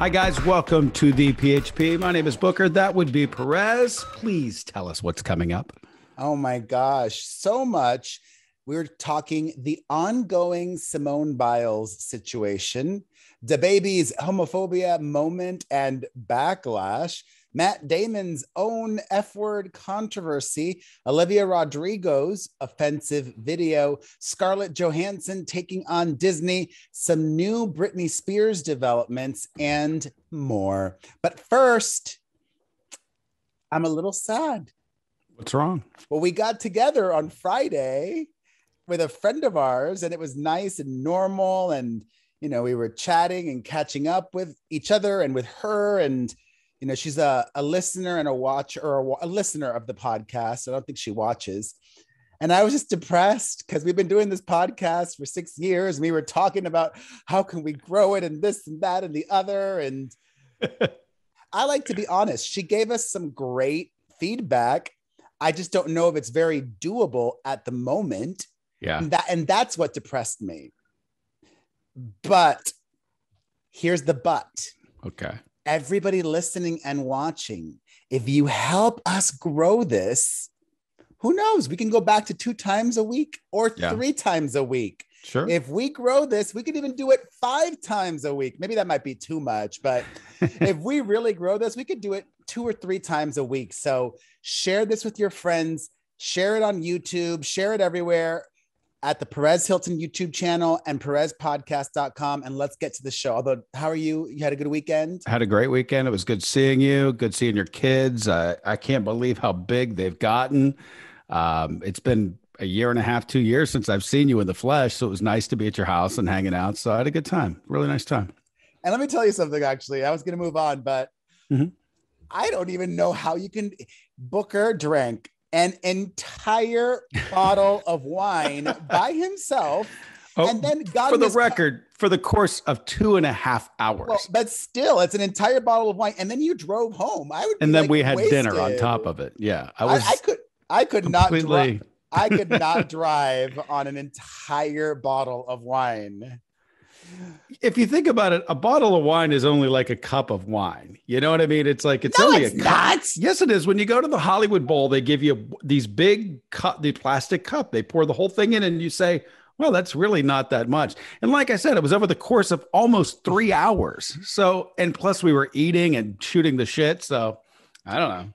Hi, guys. Welcome to the PHP. My name is Booker. That would be Perez. Please tell us what's coming up. Oh, my gosh. So much. We're talking the ongoing Simone Biles situation, DaBaby's homophobia moment and backlash, Matt Damon's own F-word controversy, Olivia Rodrigo's offensive video, Scarlett Johansson taking on Disney, some new Britney Spears developments, and more. But first, I'm a little sad. What's wrong? Well, we got together on Friday with a friend of ours, and it was nice and normal. And, you know, we were chatting and catching up with each other and with her. And, you know, she's a listener and a watcher, or a listener of the podcast. I don't think she watches. And I was just depressed because we've been doing this podcast for 6 years. And we were talking about how can we grow it and this and that and the other. And I like to be honest. She gave us some great feedback. I just don't know if it's very doable at the moment. Yeah. And that's what depressed me. But here's the but. Okay. Everybody listening and watching, if you help us grow this, who knows? We can go back to 2 times a week or 3 times a week. Sure. If we grow this, we could even do it 5 times a week. Maybe that might be too much, but if we really grow this, we could do it 2 or 3 times a week. So share this with your friends, share it on YouTube, share it everywhere at the Perez Hilton YouTube channel and perezpodcast.com. And let's get to the show. Although, how are you? You had a good weekend? I had a great weekend. It was good seeing you. Good seeing your kids. I can't believe how big they've gotten. It's been a year and a half, 2 years since I've seen you in the flesh. So it was nice to be at your house and hanging out. So I had a good time. Really nice time. And let me tell you something, actually. I was going to move on, but I don't even know how you can. Booker drank an entire bottle of wine by himself. And then got for the record, for the course of 2.5 hours. Well, but still, it's an entire bottle of wine. And then you drove home. And then we had dinner on top of it. Yeah. I could not drive on an entire bottle of wine. If you think about it, a bottle of wine is only like a cup of wine. You know what I mean? It's like, it's only a cup. Yes, it is. When you go to the Hollywood Bowl, they give you these big cup, the plastic cup. They pour the whole thing in and you say, well, that's really not that much. And like I said, it was over the course of almost 3 hours. So, and plus we were eating and shooting the shit. So I don't know.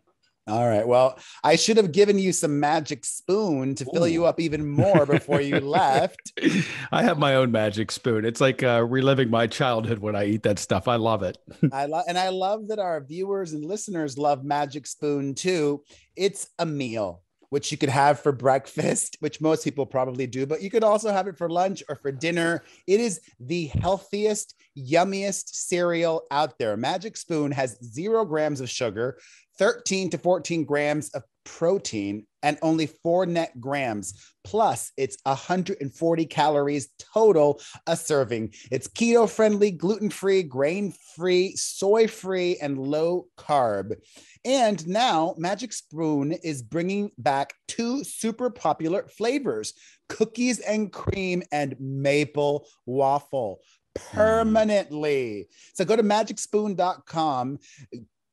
All right. Well, I should have given you some magic spoon to fill you up even more before you left. I have my own magic spoon. It's like reliving my childhood when I eat that stuff. I love it. I love that our viewers and listeners love Magic Spoon too. It's a meal which you could have for breakfast, which most people probably do, but you could also have it for lunch or for dinner. It is the healthiest, yummiest cereal out there. Magic Spoon has 0 grams of sugar, 13 to 14 grams of protein, and only 4 net grams. Plus, it's 140 calories total a serving. It's keto-friendly, gluten-free, grain-free, soy-free, and low carb. And now Magic Spoon is bringing back 2 super popular flavors, cookies and cream and maple waffle, permanently. So go to magicspoon.com,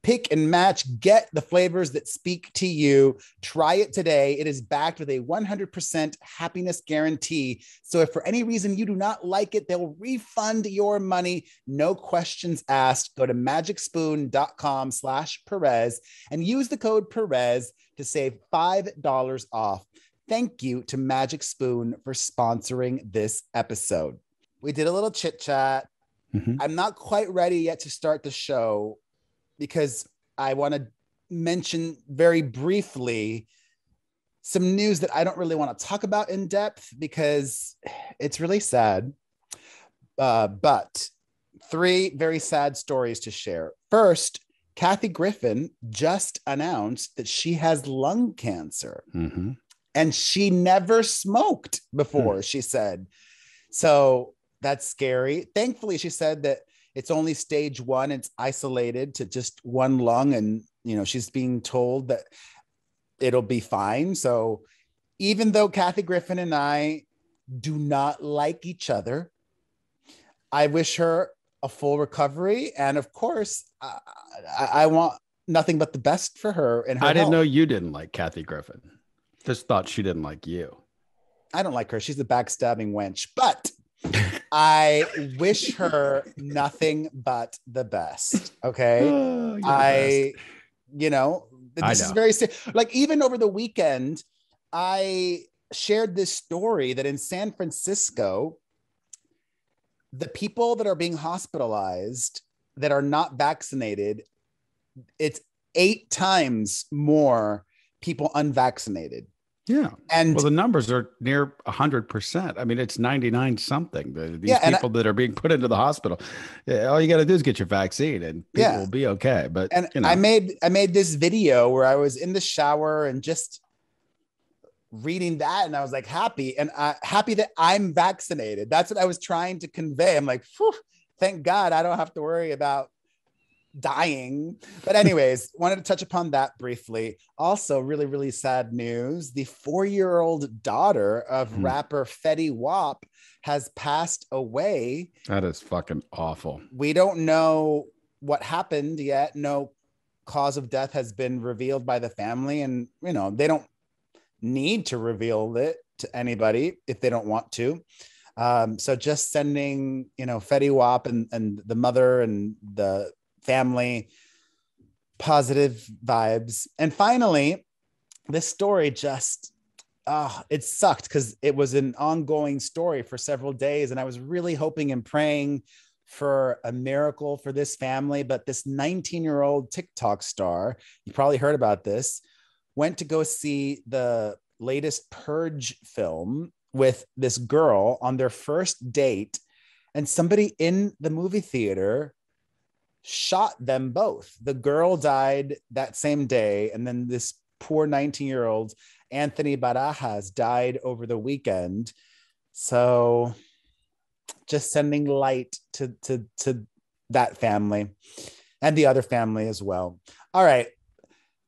pick and match, get the flavors that speak to you. Try it today. It is backed with a 100% happiness guarantee. So if for any reason you do not like it, they'll refund your money. No questions asked. Go to magicspoon.com/Perez and use the code Perez to save $5 off. Thank you to Magic Spoon for sponsoring this episode. We did a little chit chat. I'm not quite ready yet to start the show, because I want to mention very briefly some news that I don't really want to talk about in depth because it's really sad. But 3 very sad stories to share. First, Kathy Griffin just announced that she has lung cancer. And she never smoked before, she said. So that's scary. Thankfully, she said that it's only stage 1. It's isolated to just 1 lung. And, you know, she's being told that it'll be fine. So even though Kathy Griffin and I do not like each other, I wish her a full recovery. And of course, I want nothing but the best for her and her I didn't health. know you didn't like Kathy Griffin. Just thought she didn't like you. I don't like her. She's a backstabbing wench, but I wish her nothing but the best. Okay. This is very like, even over the weekend, I shared this story that in San Francisco, the people that are being hospitalized that are not vaccinated, it's 8 times more people unvaccinated. Yeah. And well, the numbers are near 100%. I mean, it's 99 something. These people that are being put into the hospital, all you got to do is get your vaccine and people will be okay. But I made this video where I was in the shower and just reading that, and I was like happy that I'm vaccinated. That's what I was trying to convey. I'm like, thank God I don't have to worry about dying. But anyways, wanted to touch upon that briefly. Also, really, really sad news. The 4-year-old daughter of rapper Fetty Wap has passed away. That is fucking awful. We don't know what happened yet. No cause of death has been revealed by the family. And, they don't need to reveal it to anybody if they don't want to. So just sending, Fetty Wap and the mother and the family positive vibes. And finally, this story just it sucked because it was an ongoing story for several days, and I was really hoping and praying for a miracle for this family. But this 19-year-old TikTok star, you probably heard about this, went to go see the latest Purge film with this girl on their first date, and somebody in the movie theater shot them both. The girl died that same day, and then this poor 19-year-old Anthony Barajas died over the weekend. So just sending light to that family and the other family as well. All right.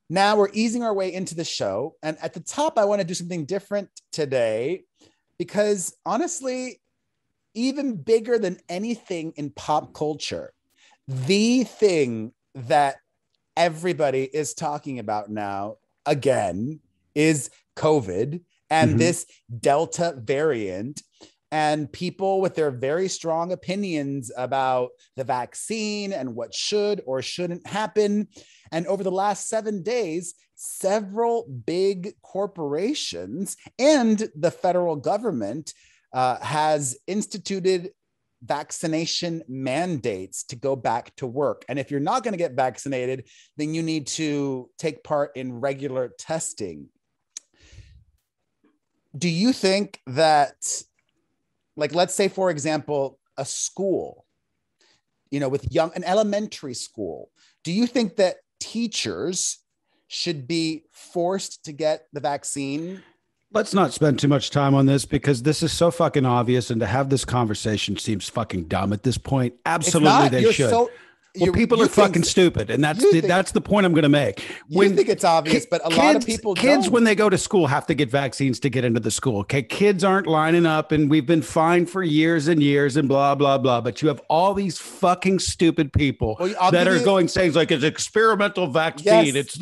Now we're easing our way into the show. And at the top, I want to do something different today because honestly, even bigger than anything in pop culture, the thing that everybody is talking about now again is COVID and this Delta variant, and people with their very strong opinions about the vaccine and what should or shouldn't happen. And over the last 7 days, several big corporations and the federal government has instituted vaccination mandates to go back to work. And if you're not going to get vaccinated, then you need to take part in regular testing. Do you think that, like, let's say, for example, a school, with an elementary school, do you think that teachers should be forced to get the vaccine? Let's not spend too much time on this because this is so fucking obvious, and to have this conversation seems fucking dumb at this point. Absolutely, they should. People are fucking stupid, and that's the point I'm going to make. You think it's obvious, but a lot of people kids, don't. when they go to school, have to get vaccines to get into the school. Okay, kids aren't lining up, and we've been fine for years and years, and blah blah blah. But you have all these fucking stupid people that are going saying like it's experimental vaccine. Yes,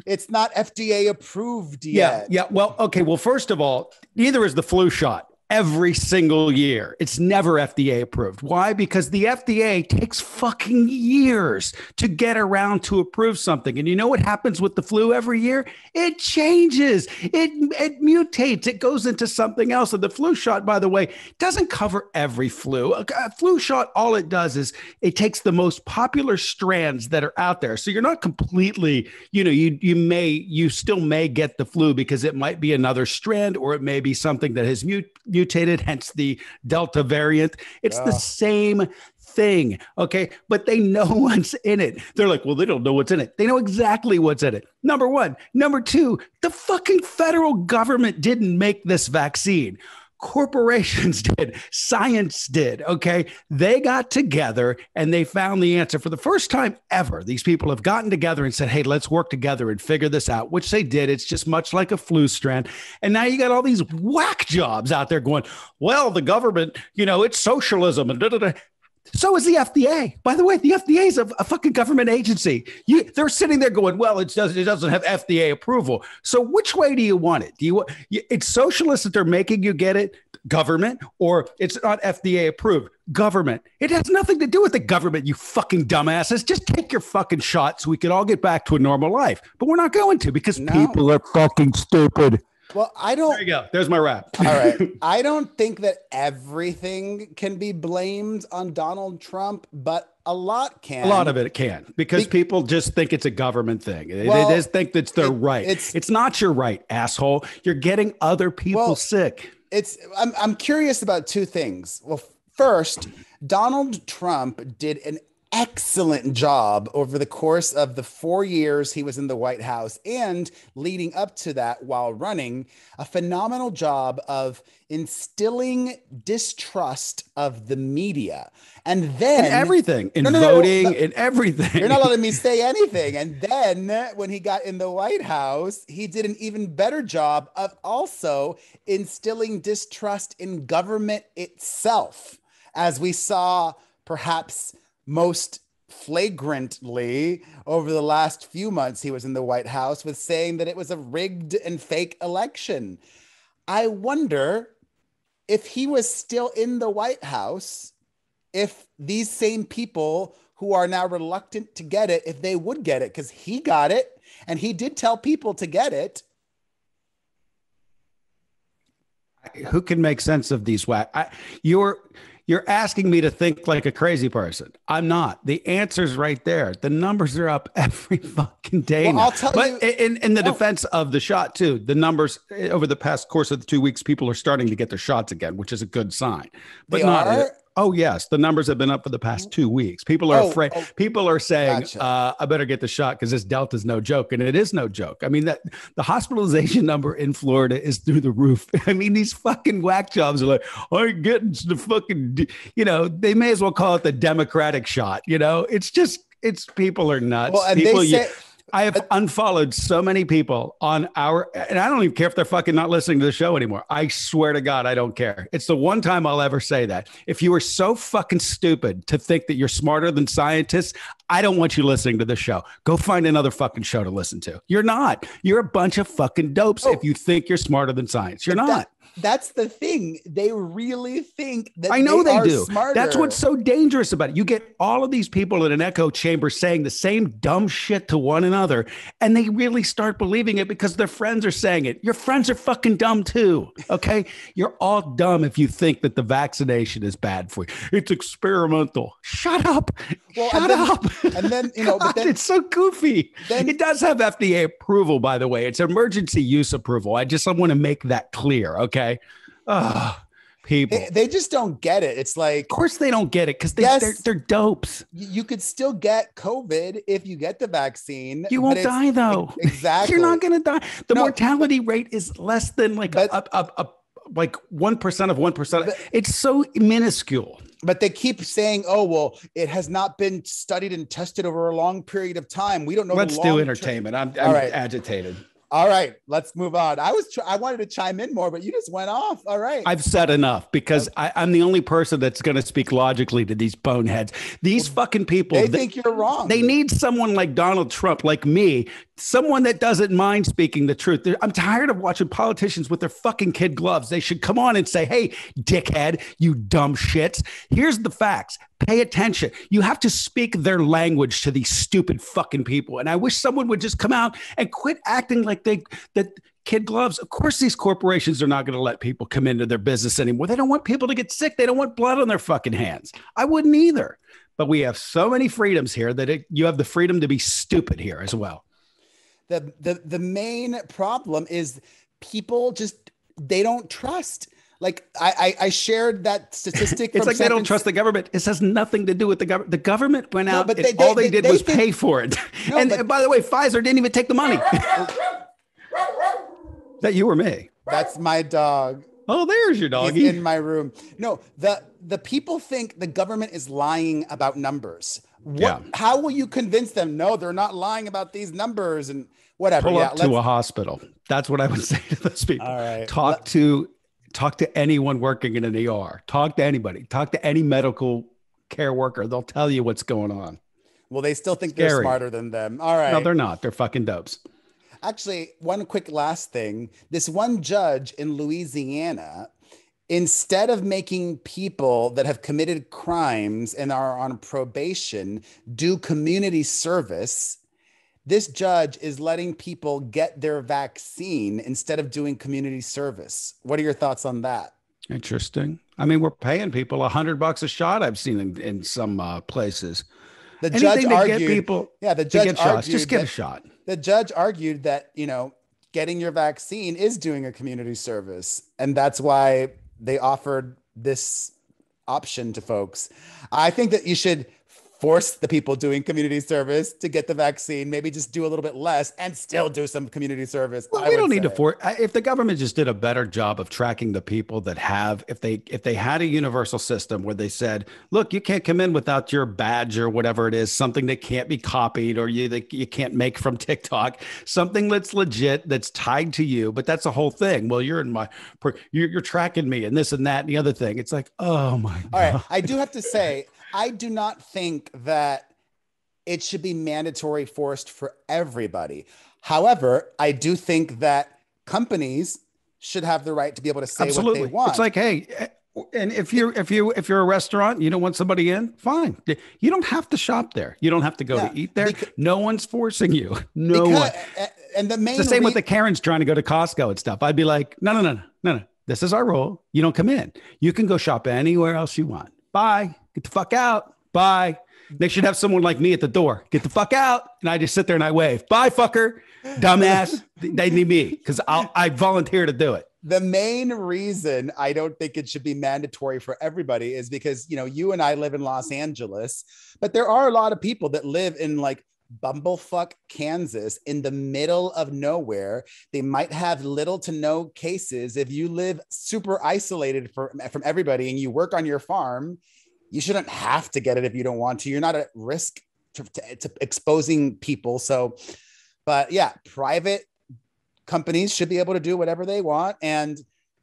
it's not FDA approved yet. Yeah. Well, okay. Well, first of all, neither is the flu shot. Every single year. It's never FDA approved. Why? Because the FDA takes fucking years to get around to approve something. And you know what happens with the flu every year? It changes. It mutates. It goes into something else. And the flu shot, by the way, doesn't cover every flu. A flu shot, all it does is it takes the most popular strands that are out there. So you're not completely, you still may get the flu because it might be another strand, or it may be something that has mutated, hence the Delta variant. It's the same thing. Okay. But they know what's in it. They're like, well, they don't know what's in it. They know exactly what's in it. Number one. Number two, the fucking federal government didn't make this vaccine. Corporations did. Science did. Okay. They got together and they found the answer. For the first time ever, these people have gotten together and said, hey, let's work together and figure this out, which they did. It's just much like a flu strand. And now you got all these whack jobs out there going, well, the government, it's socialism and da-da-da. So is the FDA. By the way, the FDA is a fucking government agency. They're sitting there going, well, it doesn't have FDA approval. So which way do you want it? It's socialist that they're making you get it, government, or it's not FDA approved, government. It has nothing to do with the government, you fucking dumbasses. Just take your fucking shot so we can all get back to a normal life. But we're not going to because people are fucking stupid. Well, I don't. There you go. There's my rap. All right. I don't think that everything can be blamed on Donald Trump, but a lot can. A lot of it can, because people just think it's a government thing. They just think that's their right. It's not your right, asshole. You're getting other people sick. I'm curious about two things. Well, first, Donald Trump did an excellent job over the course of the 4 years he was in the White House and leading up to that while running, a phenomenal job of instilling distrust of the media. And then everything in voting and everything. You're not letting me say anything. And then when he got in the White House, he did an even better job of also instilling distrust in government itself, as we saw perhaps most flagrantly over the last few months he was in the White House, with saying that it was a rigged and fake election. I wonder if he was still in the White House, if these same people who are now reluctant to get it, if they would get it, because he got it and he did tell people to get it. Who can make sense of these You're asking me to think like a crazy person. I'm not. The answer's right there. The numbers are up every fucking day. Well, I'll tell you. But in the defense of the shot too, the numbers over the past course of the 2 weeks, people are starting to get their shots again, which is a good sign. But oh yes, the numbers have been up for the past 2 weeks. People are afraid. People are saying, gotcha. I better get the shot because this Delta's no joke. And it is no joke. I mean, that the hospitalization number in Florida is through the roof. I mean, these fucking whack jobs are like, I'm getting the fucking, they may as well call it the Democratic shot. It's people are nuts. Well, and people, they say, I have unfollowed so many people on and I don't even care if they're fucking not listening to the show anymore. I swear to God, I don't care. It's the one time I'll ever say that. If you are so fucking stupid to think that you're smarter than scientists, I don't want you listening to the show. Go find another fucking show to listen to. You're not. You're a bunch of fucking dopes if you think you're smarter than science. You're not. That's the thing. They really think that I know they do. Smarter. That's what's so dangerous about it. You get all of these people in an echo chamber saying the same dumb shit to one another, and they really start believing it because their friends are saying it. Your friends are fucking dumb too. Okay. You're all dumb if you think that the vaccination is bad for you. It's experimental. Shut up. Shut up. And then, God, but then, it's so goofy. It does have FDA approval, by the way. It's emergency use approval. I want to make that clear. Okay. People. They just don't get it. It's like, of course they don't get it because they're dopes. You could still get COVID if you get the vaccine. You won't die though. Exactly. You're not going to die. The mortality rate is less than like 1% of 1%. It's so minuscule. But they keep saying, oh, well, it has not been studied and tested over a long period of time. We don't know. Let's do entertainment. I'm agitated. All right, let's move on. I wanted to chime in more, but you just went off. All right. I've said enough because I'm the only person that's going to speak logically to these boneheads. These fucking people. They think you're wrong. They need someone like Donald Trump, like me, someone that doesn't mind speaking the truth. I'm tired of watching politicians with their fucking kid gloves. They should come on and say, hey, dickhead, you dumb shits. Here's the facts. Pay attention. You have to speak their language to these stupid fucking people. And I wish someone would just come out and quit acting like that kid gloves. Of course, these corporations are not going to let people come into their business anymore. They don't want people to get sick. They don't want blood on their fucking hands. I wouldn't either. But we have so many freedoms here that you have the freedom to be stupid here as well. The main problem is people they don't trust. Like I shared that statistic. It's like they don't trust the government. It has nothing to do with the government. The government went out and all they did was pay for it. No, and by the way, Pfizer didn't even take the money. That you or me? That's my dog. Oh, there's your doggy. He's in my room. No, the people think the government is lying about numbers. How will you convince them? No, they're not lying about these numbers and whatever. Pull up to a hospital. That's what I would say to those people. All right. Talk to anyone working in an ER. Talk to anybody. Talk to any medical care worker. They'll tell you what's going on. Well, they still think they're smarter than them. All right. No, they're not. They're fucking dopes. Actually, one quick last thing. This one judge in Louisiana, instead of making people that have committed crimes and are on probation do community service, this judge is letting people get their vaccine instead of doing community service. What are your thoughts on that? Interesting. I mean, we're paying people $100 a shot. I've seen in some places. The judge argued, the judge argued, just get a shot. The judge argued that, getting your vaccine is doing a community service. And that's why they offered this option to folks. I think that you should force the people doing community service to get the vaccine, maybe just do a little bit less and still do some community service. Well, we don't need to force. If the government just did a better job of tracking the people that have, if they had a universal system where they said, look, you can't come in without your badge or whatever it is, something that can't be copied or you can't make from TikTok, something that's legit, that's tied to you. But that's the whole thing. Well, you're tracking me and this and that and the other thing. It's like, oh my God. All right. I do have to say, I do not think that it should be mandatory forced for everybody. However, I do think that companies should have the right to be able to say what they want. It's like, hey, and if you're a restaurant, you don't want somebody in, fine. You don't have to shop there. You don't have to go to eat there. No one's forcing you. No one. And the main it's the same with the Karens trying to go to Costco and stuff. I'd be like, no. This is our rule. You don't come in. You can go shop anywhere else you want. Bye. Get the fuck out. Bye. They should have someone like me at the door. Get the fuck out. And I just sit there and I wave. Bye, fucker. Dumbass. They need me because I volunteer to do it. The main reason I don't think it should be mandatory for everybody is because, you and I live in Los Angeles, but there are a lot of people that live in like bumblefuck Kansas in the middle of nowhere. They might have little to no cases. If you live super isolated from everybody and you work on your farm, you shouldn't have to get it if you don't want to. You're not at risk to exposing people. So, but yeah, private companies should be able to do whatever they want. And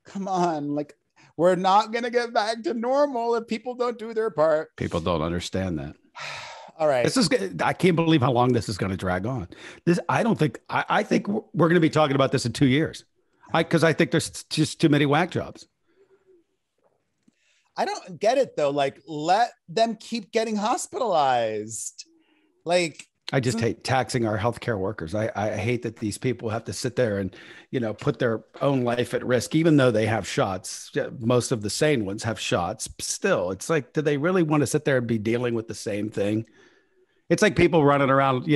come on, like, we're not going to get back to normal if people don't do their part. People don't understand that. All right. I can't believe how long this is going to drag on. I think we're going to be talking about this in 2 years. Because I think there's just too many whack jobs. I don't get it though. Like, let them keep getting hospitalized. Like, I just hate taxing our healthcare workers. I hate that these people have to sit there and, put their own life at risk, even though they have shots. Most of the sane ones have shots. Still, it's like, do they really want to sit there and be dealing with the same thing? It's like people running around,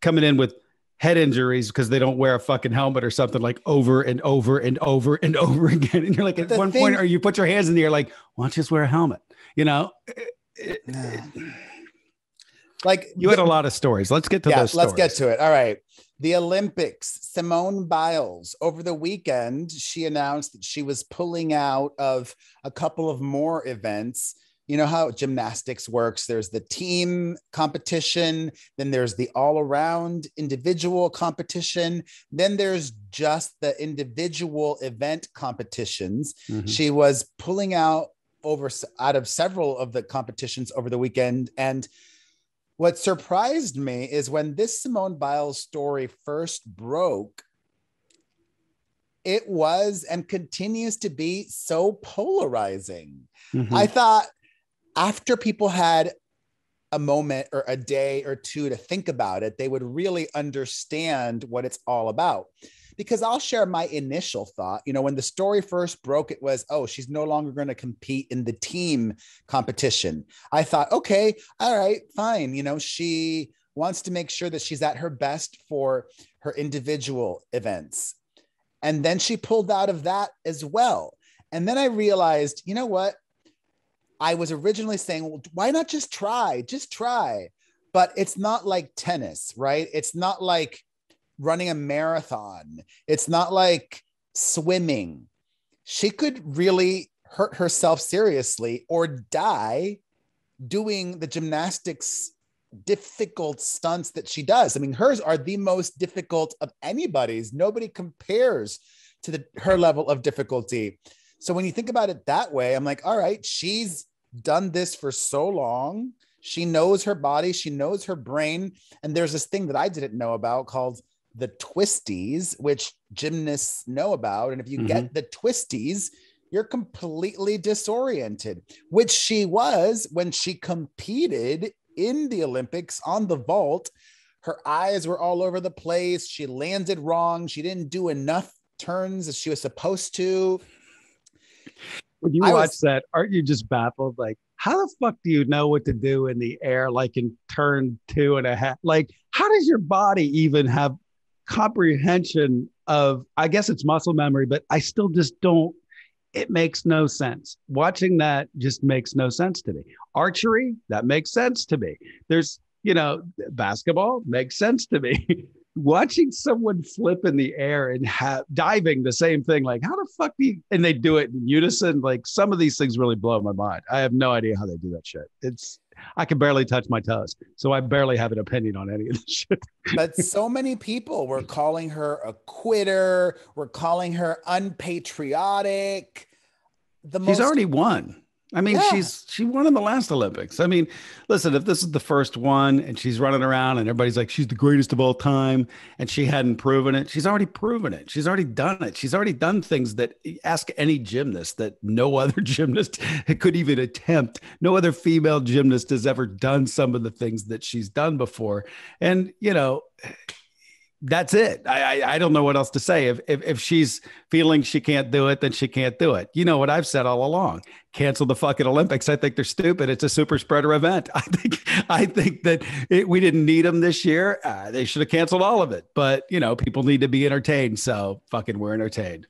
coming in with head injuries because they don't wear a fucking helmet or something, like over and over and over and over again. And you're like, at one point, or you put your hands in the air, like, why don't you just wear a helmet? Like, you had a lot of stories. Let's get to those stories. Let's get to it. All right. The Olympics, Simone Biles, over the weekend, she announced that she was pulling out of a couple of more events. You know how gymnastics works. There's the team competition. Then there's the all around individual competition. Then there's just the individual event competitions. Mm-hmm. She was pulling out of several of the competitions over the weekend. And what surprised me is when this Simone Biles story first broke, it was and continues to be so polarizing. Mm-hmm. I thought after people had a moment or a day or two to think about it, they would really understand what it's all about. Because I'll share my initial thought. When the story first broke, it was, oh, she's no longer going to compete in the team competition. I thought, okay, all right, fine. She wants to make sure that she's at her best for her individual events. And then she pulled out of that as well. And then I realized, you know what? I was originally saying, well, why not just try? Just try. But it's not like tennis, right? It's not like running a marathon. It's not like swimming. She could really hurt herself seriously or die doing the gymnastics difficult stunts that she does. I mean, hers are the most difficult of anybody's. Nobody compares to her level of difficulty. So when you think about it that way, I'm like, all right, she's done this for so long. She knows her body. She knows her brain. And there's this thing that I didn't know about called the Twisties, which gymnasts know about. And if you get the Twisties, you're completely disoriented, which she was when she competed in the Olympics on the vault. Her eyes were all over the place. She landed wrong. She didn't do enough turns as she was supposed to. When you watch that, aren't you just baffled? Like, how the fuck do you know what to do in the air, like in turn 2.5? Like, how does your body even have comprehension of, I guess it's muscle memory, but I still just don't, it makes no sense. Watching that just makes no sense to me. Archery, that makes sense to me. There's, basketball makes sense to me. Watching someone flip in the air and diving, the same thing. Like, how the fuck do you, and they do it in unison. Like, some of these things really blow my mind. I have no idea how they do that shit. I can barely touch my toes. So I barely have an opinion on any of this shit. But so many people were calling her a quitter. We're calling her unpatriotic. She's already won. I mean, she won in the last Olympics. I mean, listen, if this is the first one and she's running around and everybody's like, she's the greatest of all time, and she hadn't proven it, she's already proven it. She's already done it. She's already done things that, ask any gymnast, that no other gymnast could even attempt. No other female gymnast has ever done some of the things that she's done before. And, that's it. I don't know what else to say. If she's feeling she can't do it, then she can't do it. You know what I've said all along: cancel the fucking Olympics. I think they're stupid. It's a super spreader event. I think that we didn't need them this year. They should have canceled all of it. But people need to be entertained, so fucking we're entertained.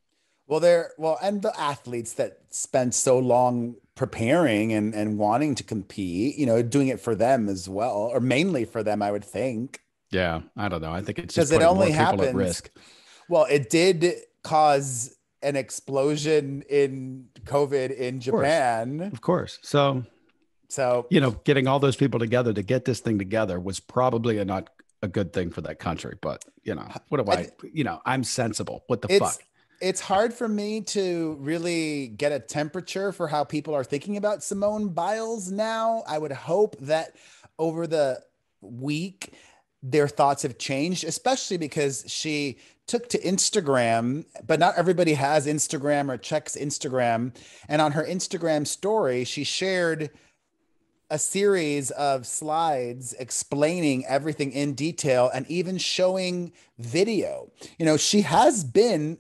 And the athletes that spent so long preparing and wanting to compete, doing it for them as well, or mainly for them, I would think. Yeah, I don't know. I think it's just putting more people at risk. Well, it did cause an explosion in COVID in Japan. Of course. So getting all those people together to get this thing together was probably not a good thing for that country. But what do I'm sensible. What the fuck? It's hard for me to really get a temperature for how people are thinking about Simone Biles now. I would hope that over the week their thoughts have changed, especially because she took to Instagram, but not everybody has Instagram or checks Instagram. And on her Instagram story, she shared a series of slides explaining everything in detail and even showing video. She has been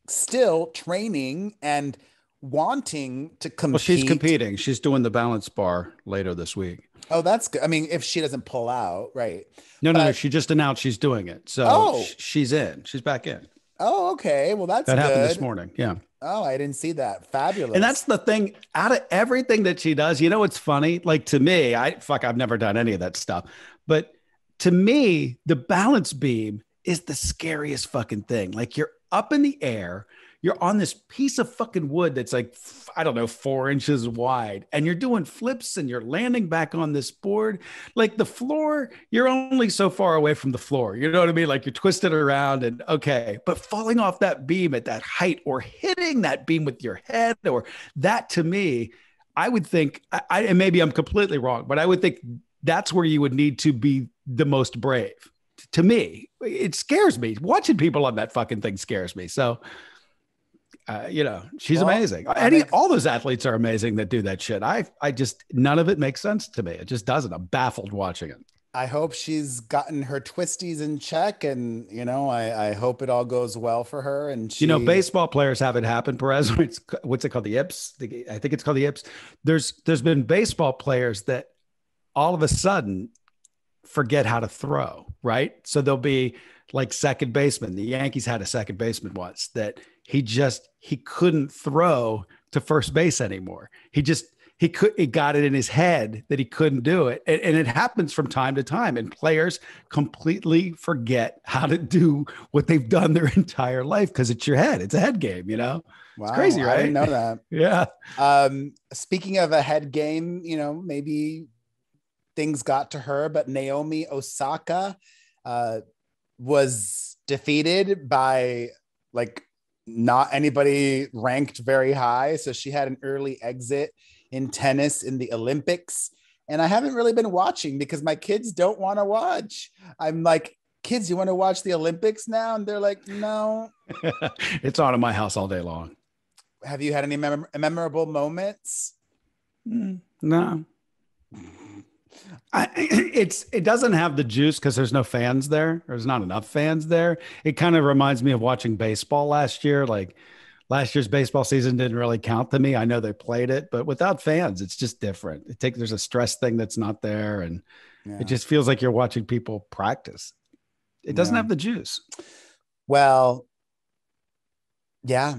still training and wanting to compete. Well, she's competing. She's doing the balance bar later this week. Oh, that's good. I mean, if she doesn't pull out, right? No. She just announced she's doing it. So she's in. She's back in. Oh, okay. Well, that happened this morning. Yeah. Oh, I didn't see that. Fabulous. And that's the thing. Out of everything that she does, it's funny. Like, to me, I've never done any of that stuff. But to me, the balance beam is the scariest fucking thing. Like, you're up in the air. You're on this piece of fucking wood that's like, 4 inches wide, and you're doing flips and you're landing back on this board. Like, the floor, you're only so far away from the floor. You know what I mean? Like, you're twisted around and but falling off that beam at that height or hitting that beam with your head, or that, to me, I would think, and maybe I'm completely wrong, but I would think that's where you would need to be the most brave. To me, it scares me. Watching people on that fucking thing scares me. So, she's amazing. All those athletes are amazing that do that shit. I just, none of it makes sense to me. It just doesn't. I'm baffled watching it. I hope she's gotten her twisties in check, and I hope it all goes well for her. And baseball players have it happen, Perez. What's it called? The yips. I think it's called the yips. There's been baseball players that all of a sudden forget how to throw, right? So they'll be like second baseman. The Yankees had a second baseman once that he couldn't throw to first base anymore. He got it in his head that he couldn't do it. And it happens from time to time. And players completely forget how to do what they've done their entire life because it's your head. It's a head game, Wow, it's crazy, right? I didn't know that. Yeah. Speaking of a head game, maybe things got to her, but Naomi Osaka was defeated by not anybody ranked very high. So she had an early exit in tennis in the Olympics. And I haven't really been watching because my kids don't want to watch. I'm like, kids, you want to watch the Olympics now? And they're like, no. It's on in my house all day long. Have you had any memorable moments? No. It doesn't have the juice because there's no fans there. There's not enough fans there. It kind of reminds me of watching baseball last year. Like last year's baseball season didn't really count to me. I know they played it, but without fans, it's just different. There's a stress thing that's not there, and it just feels like you're watching people practice. It doesn't have the juice. Well, yeah.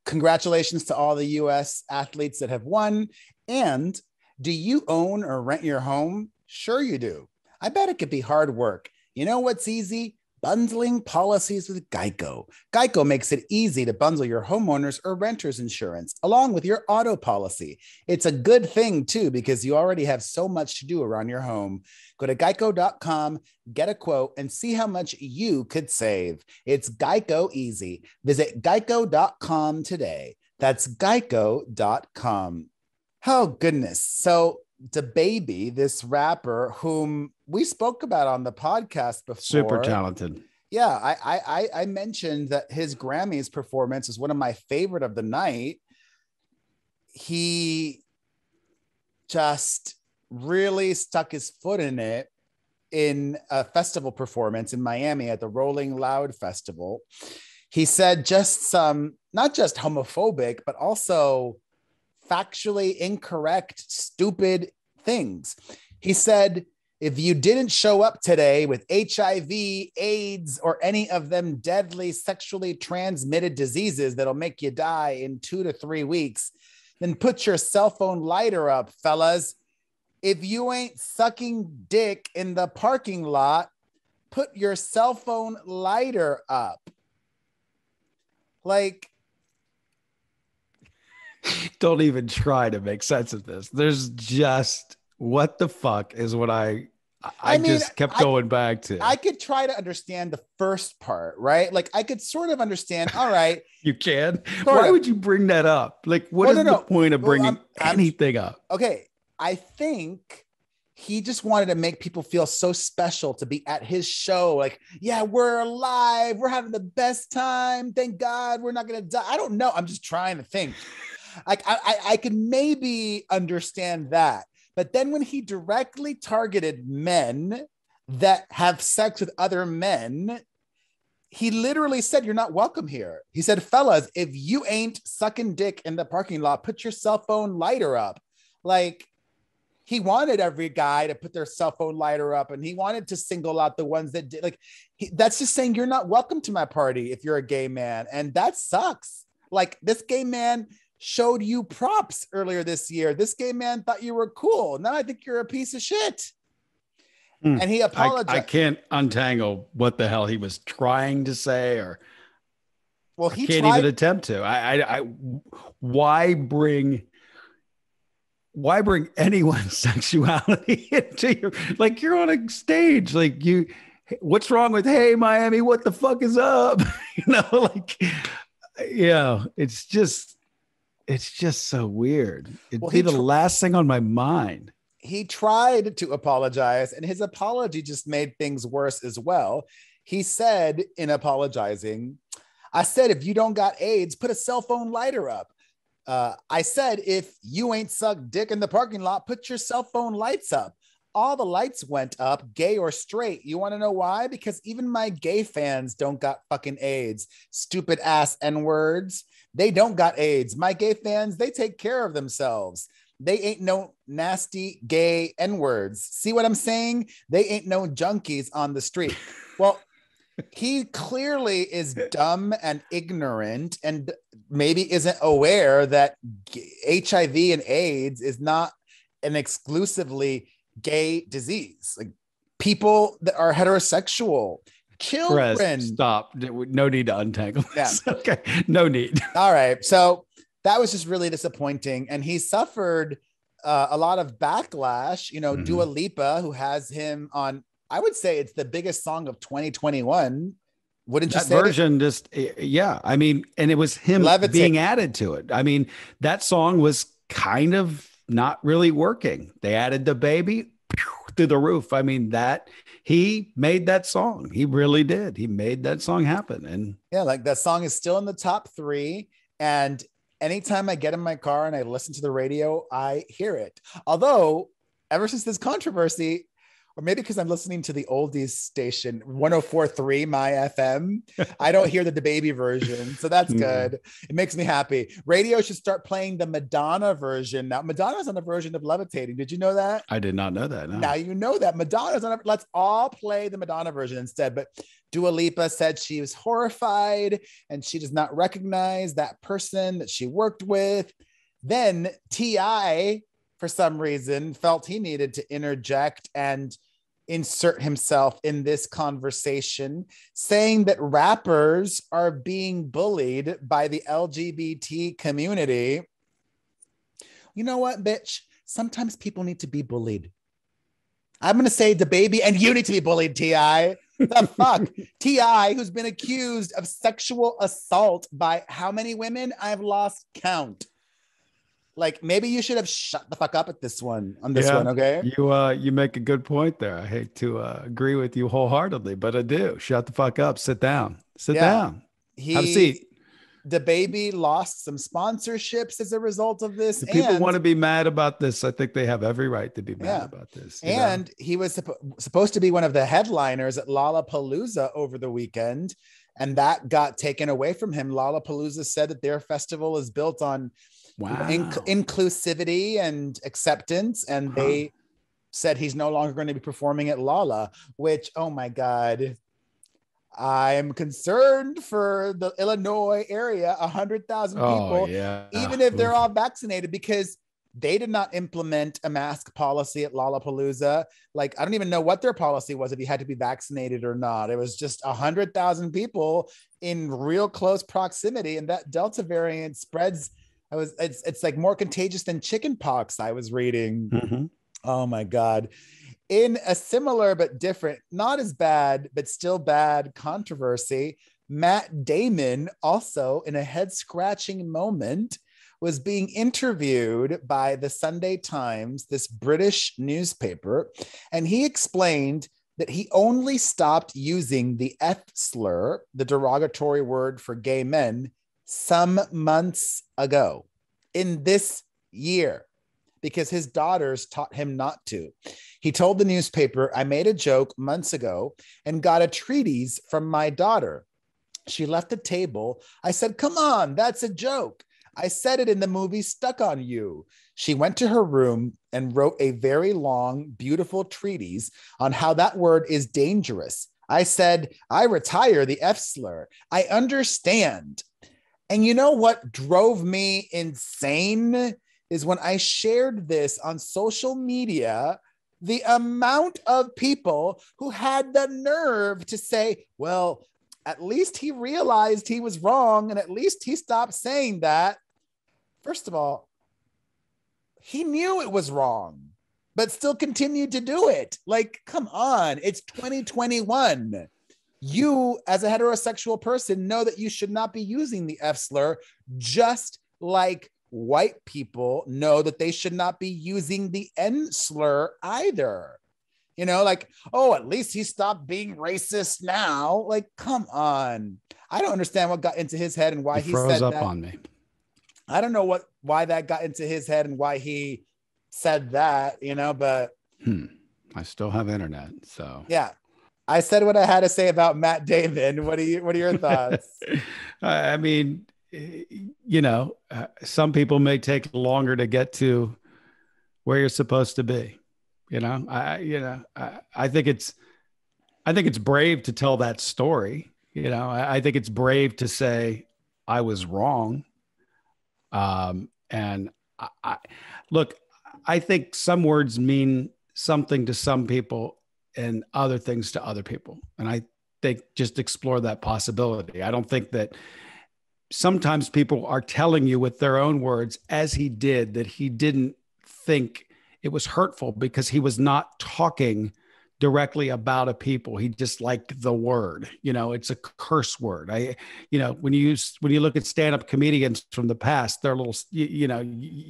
Congratulations to all the U.S. athletes that have won. And do you own or rent your home? Sure you do. I bet it could be hard work. You know what's easy? Bundling policies with Geico. Geico makes it easy to bundle your homeowners or renters insurance along with your auto policy. It's a good thing too, because you already have so much to do around your home. Go to geico.com, get a quote, and see how much you could save. It's Geico easy. Visit geico.com today. That's geico.com. Oh, goodness. So DaBaby, this rapper whom we spoke about on the podcast before. Super talented. Yeah, I mentioned that his Grammys performance is one of my favorite of the night. He just really stuck his foot in it in a festival performance in Miami at the Rolling Loud Festival. He said just some, not just homophobic, but also factually incorrect, stupid things. He said, if you didn't show up today with HIV, AIDS, or any of them deadly sexually transmitted diseases that'll make you die in 2 to 3 weeks, then put your cell phone lighter up, fellas. If you ain't sucking dick in the parking lot, put your cell phone lighter up. Like, don't even try to make sense of this. There's just, what the fuck is what I mean, just kept going back to. I could try to understand the first part, right? Like I could sort of understand. All right. You can. Why would you bring that up? Like, what is the point of bringing anything up? Okay. I think he just wanted to make people feel so special to be at his show. Like, yeah, we're alive. We're having the best time. Thank God we're not going to die. I don't know. I'm just trying to think. Like I can maybe understand that. But then when he directly targeted men that have sex with other men, he literally said, you're not welcome here. He said, fellas, if you ain't sucking dick in the parking lot, put your cell phone lighter up. Like, he wanted every guy to put their cell phone lighter up, and he wanted to single out the ones that did. Like, that's just saying you're not welcome to my party if you're a gay man. And that sucks. Like, this gay man showed you props earlier this year. This gay man thought you were cool. Now I think you're a piece of shit. And he apologized. I can't untangle what the hell he was trying to say, or he can't even attempt to. Why bring anyone's sexuality into your, like, you're on a stage, like, what's wrong with, hey Miami, what the fuck is up? Like, yeah, it's just so weird. It'd be the last thing on my mind. He tried to apologize, and his apology just made things worse as well. He said in apologizing, I said, if you don't got AIDS, put a cell phone lighter up. I said, if you ain't sucked dick in the parking lot, put your cell phone lights up. All the lights went up, gay or straight. You want to know why? Because even my gay fans don't got fucking AIDS. Stupid ass N-words. They don't got AIDS. My gay fans, they take care of themselves. They ain't no nasty gay N-words. See what I'm saying? They ain't no junkies on the street. Well, he clearly is dumb and ignorant, and maybe isn't aware that HIV and AIDS is not an exclusively gay disease. Like, people that are heterosexual, children. Perez, stop. No need to untangle this. Yeah. Okay. No need. All right. So that was just really disappointing. And he suffered a lot of backlash. Dua Lipa, who has him on, I would say it's the biggest song of 2021. Wouldn't you say? That version just, yeah. I mean, and it was him being added to it. I mean, that song was kind of not really working. They added the baby through the roof. I mean, that he made that song. He really did. He made that song happen. And yeah, like that song is still in the top 3. And anytime I get in my car and I listen to the radio, I hear it. Although ever since this controversy, or maybe because I'm listening to the oldies station 104.3 My FM, I don't hear the baby version. So that's good. It makes me happy. Radio should start playing the Madonna version. Now, Madonna's on a version of Levitating. Did you know that? I did not know that. No. Now you know that. Madonna's on let's all play the Madonna version instead. But Dua Lipa said she was horrified and she does not recognize that person that she worked with. Then T.I., for some reason, felt he needed to interject and insert himself in this conversation, saying that rappers are being bullied by the LGBT community. You know what, bitch? Sometimes people need to be bullied. I'm going to say the baby, and you need to be bullied, T.I. The fuck? T.I., who's been accused of sexual assault by how many women? I've lost count. Like, maybe you should have shut the fuck up at this one, okay? You make a good point there. I hate to agree with you wholeheartedly, but I do. Shut the fuck up. Sit down. Sit down. Have a seat. The baby lost some sponsorships as a result of this. If people want to be mad about this, I think they have every right to be mad about this. And he was supposed to be one of the headliners at Lollapalooza over the weekend, and that got taken away from him. Lollapalooza said that their festival is built on inclusivity and acceptance, and they said he's no longer going to be performing at Lolla, which, oh my God, I'm concerned for the Illinois area, 100,000 people, even if they're all vaccinated, because they did not implement a mask policy at Lollapalooza. Like, I don't even know what their policy was, if you had to be vaccinated or not. It was just 100,000 people in real close proximity, and that Delta variant spreads. It's like more contagious than chicken pox, I was reading. Mm-hmm. Oh my God. In a similar but different, not as bad, but still bad controversy, Matt Damon, also in a head-scratching moment, was being interviewed by the Sunday Times, this British newspaper, and he explained that he only stopped using the F slur, the derogatory word for gay men, some months ago in this year, because his daughters taught him not to. He told the newspaper, I made a joke months ago and got a treatise from my daughter. She left the table. I said, come on, that's a joke. I said it in the movie Stuck on You. She went to her room and wrote a very long, beautiful treatise on how that word is dangerous. I said, I retire the F slur. I understand. And you know what drove me insane is when I shared this on social media, the amount of people who had the nerve to say, well, at least he realized he was wrong and at least he stopped saying that. First of all, he knew it was wrong, but still continued to do it. Like, come on, it's 2021. You, as a heterosexual person, know that you should not be using the F slur, just like white people know that they should not be using the N slur either. You know, like, oh, at least he stopped being racist now. Like, come on. I don't understand what got into his head and why he froze said up that. on me. I don't know why that got into his head and why he said that, you know, but I still have internet, so yeah. I said what I had to say about Matt Damon. What are your thoughts? I mean, you know, some people may take longer to get to where you're supposed to be. You know, I think it's brave to tell that story. You know, I think it's brave to say I was wrong. And I think some words mean something to some people and other things to other people. And I think just explore that possibility. I don't think that sometimes people are telling you with their own words, as he did, that he didn't think it was hurtful because he was not talking directly about a people. He just liked the word, it's a curse word. When you look at stand-up comedians from the past, they're little,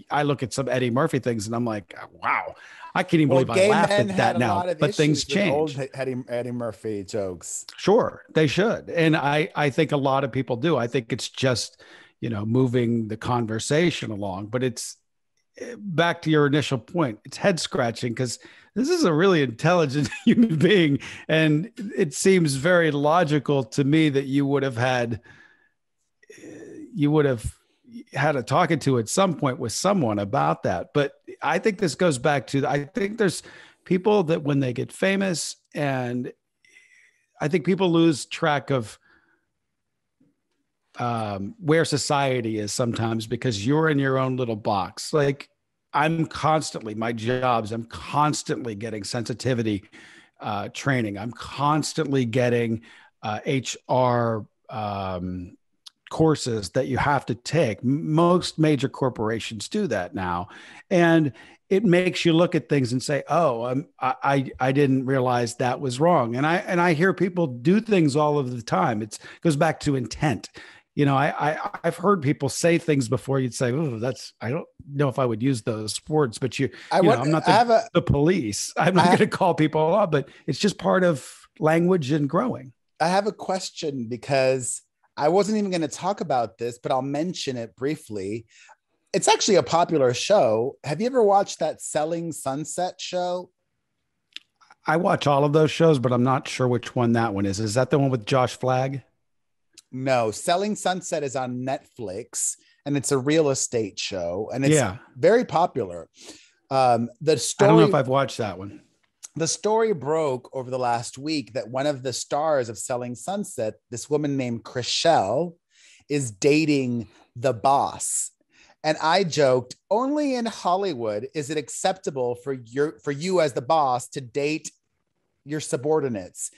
I look at some Eddie Murphy things and I'm like, wow, I can't even believe I laughed at that now, but things change. Old Eddie Murphy jokes. Sure, they should. And I think a lot of people do. I think it's just, moving the conversation along, but it's back to your initial point. It's head scratching because this is a really intelligent human being. And it seems very logical to me that you would have had a talking to at some point with someone about that. But I think this goes back to, I think there's people that when they get famous, and I think people lose track of where society is sometimes because you're in your own little box. Like I'm constantly getting sensitivity training. I'm constantly getting HR courses that you have to take. Most major corporations do that now. And it makes you look at things and say, oh, I didn't realize that was wrong. And I hear people do things all of the time. It goes back to intent. I've heard people say things before. You'd say, "Oh, I don't know if I would use those words," but I'm not the police. I'm not going to call people up, but it's just part of language and growing. I have a question because I wasn't even going to talk about this, but I'll mention it briefly. It's actually a popular show. Have you ever watched that Selling Sunset show? I watch all of those shows, but I'm not sure which one that one is. Is that the one with Josh Flagg? No, Selling Sunset is on Netflix, and it's a real estate show, and it's very popular. The story, I don't know if I've watched that one. The story broke over the last week that one of the stars of Selling Sunset, this woman named Chrishell, is dating the boss. And I joked, only in Hollywood is it acceptable for you as the boss to date your subordinates.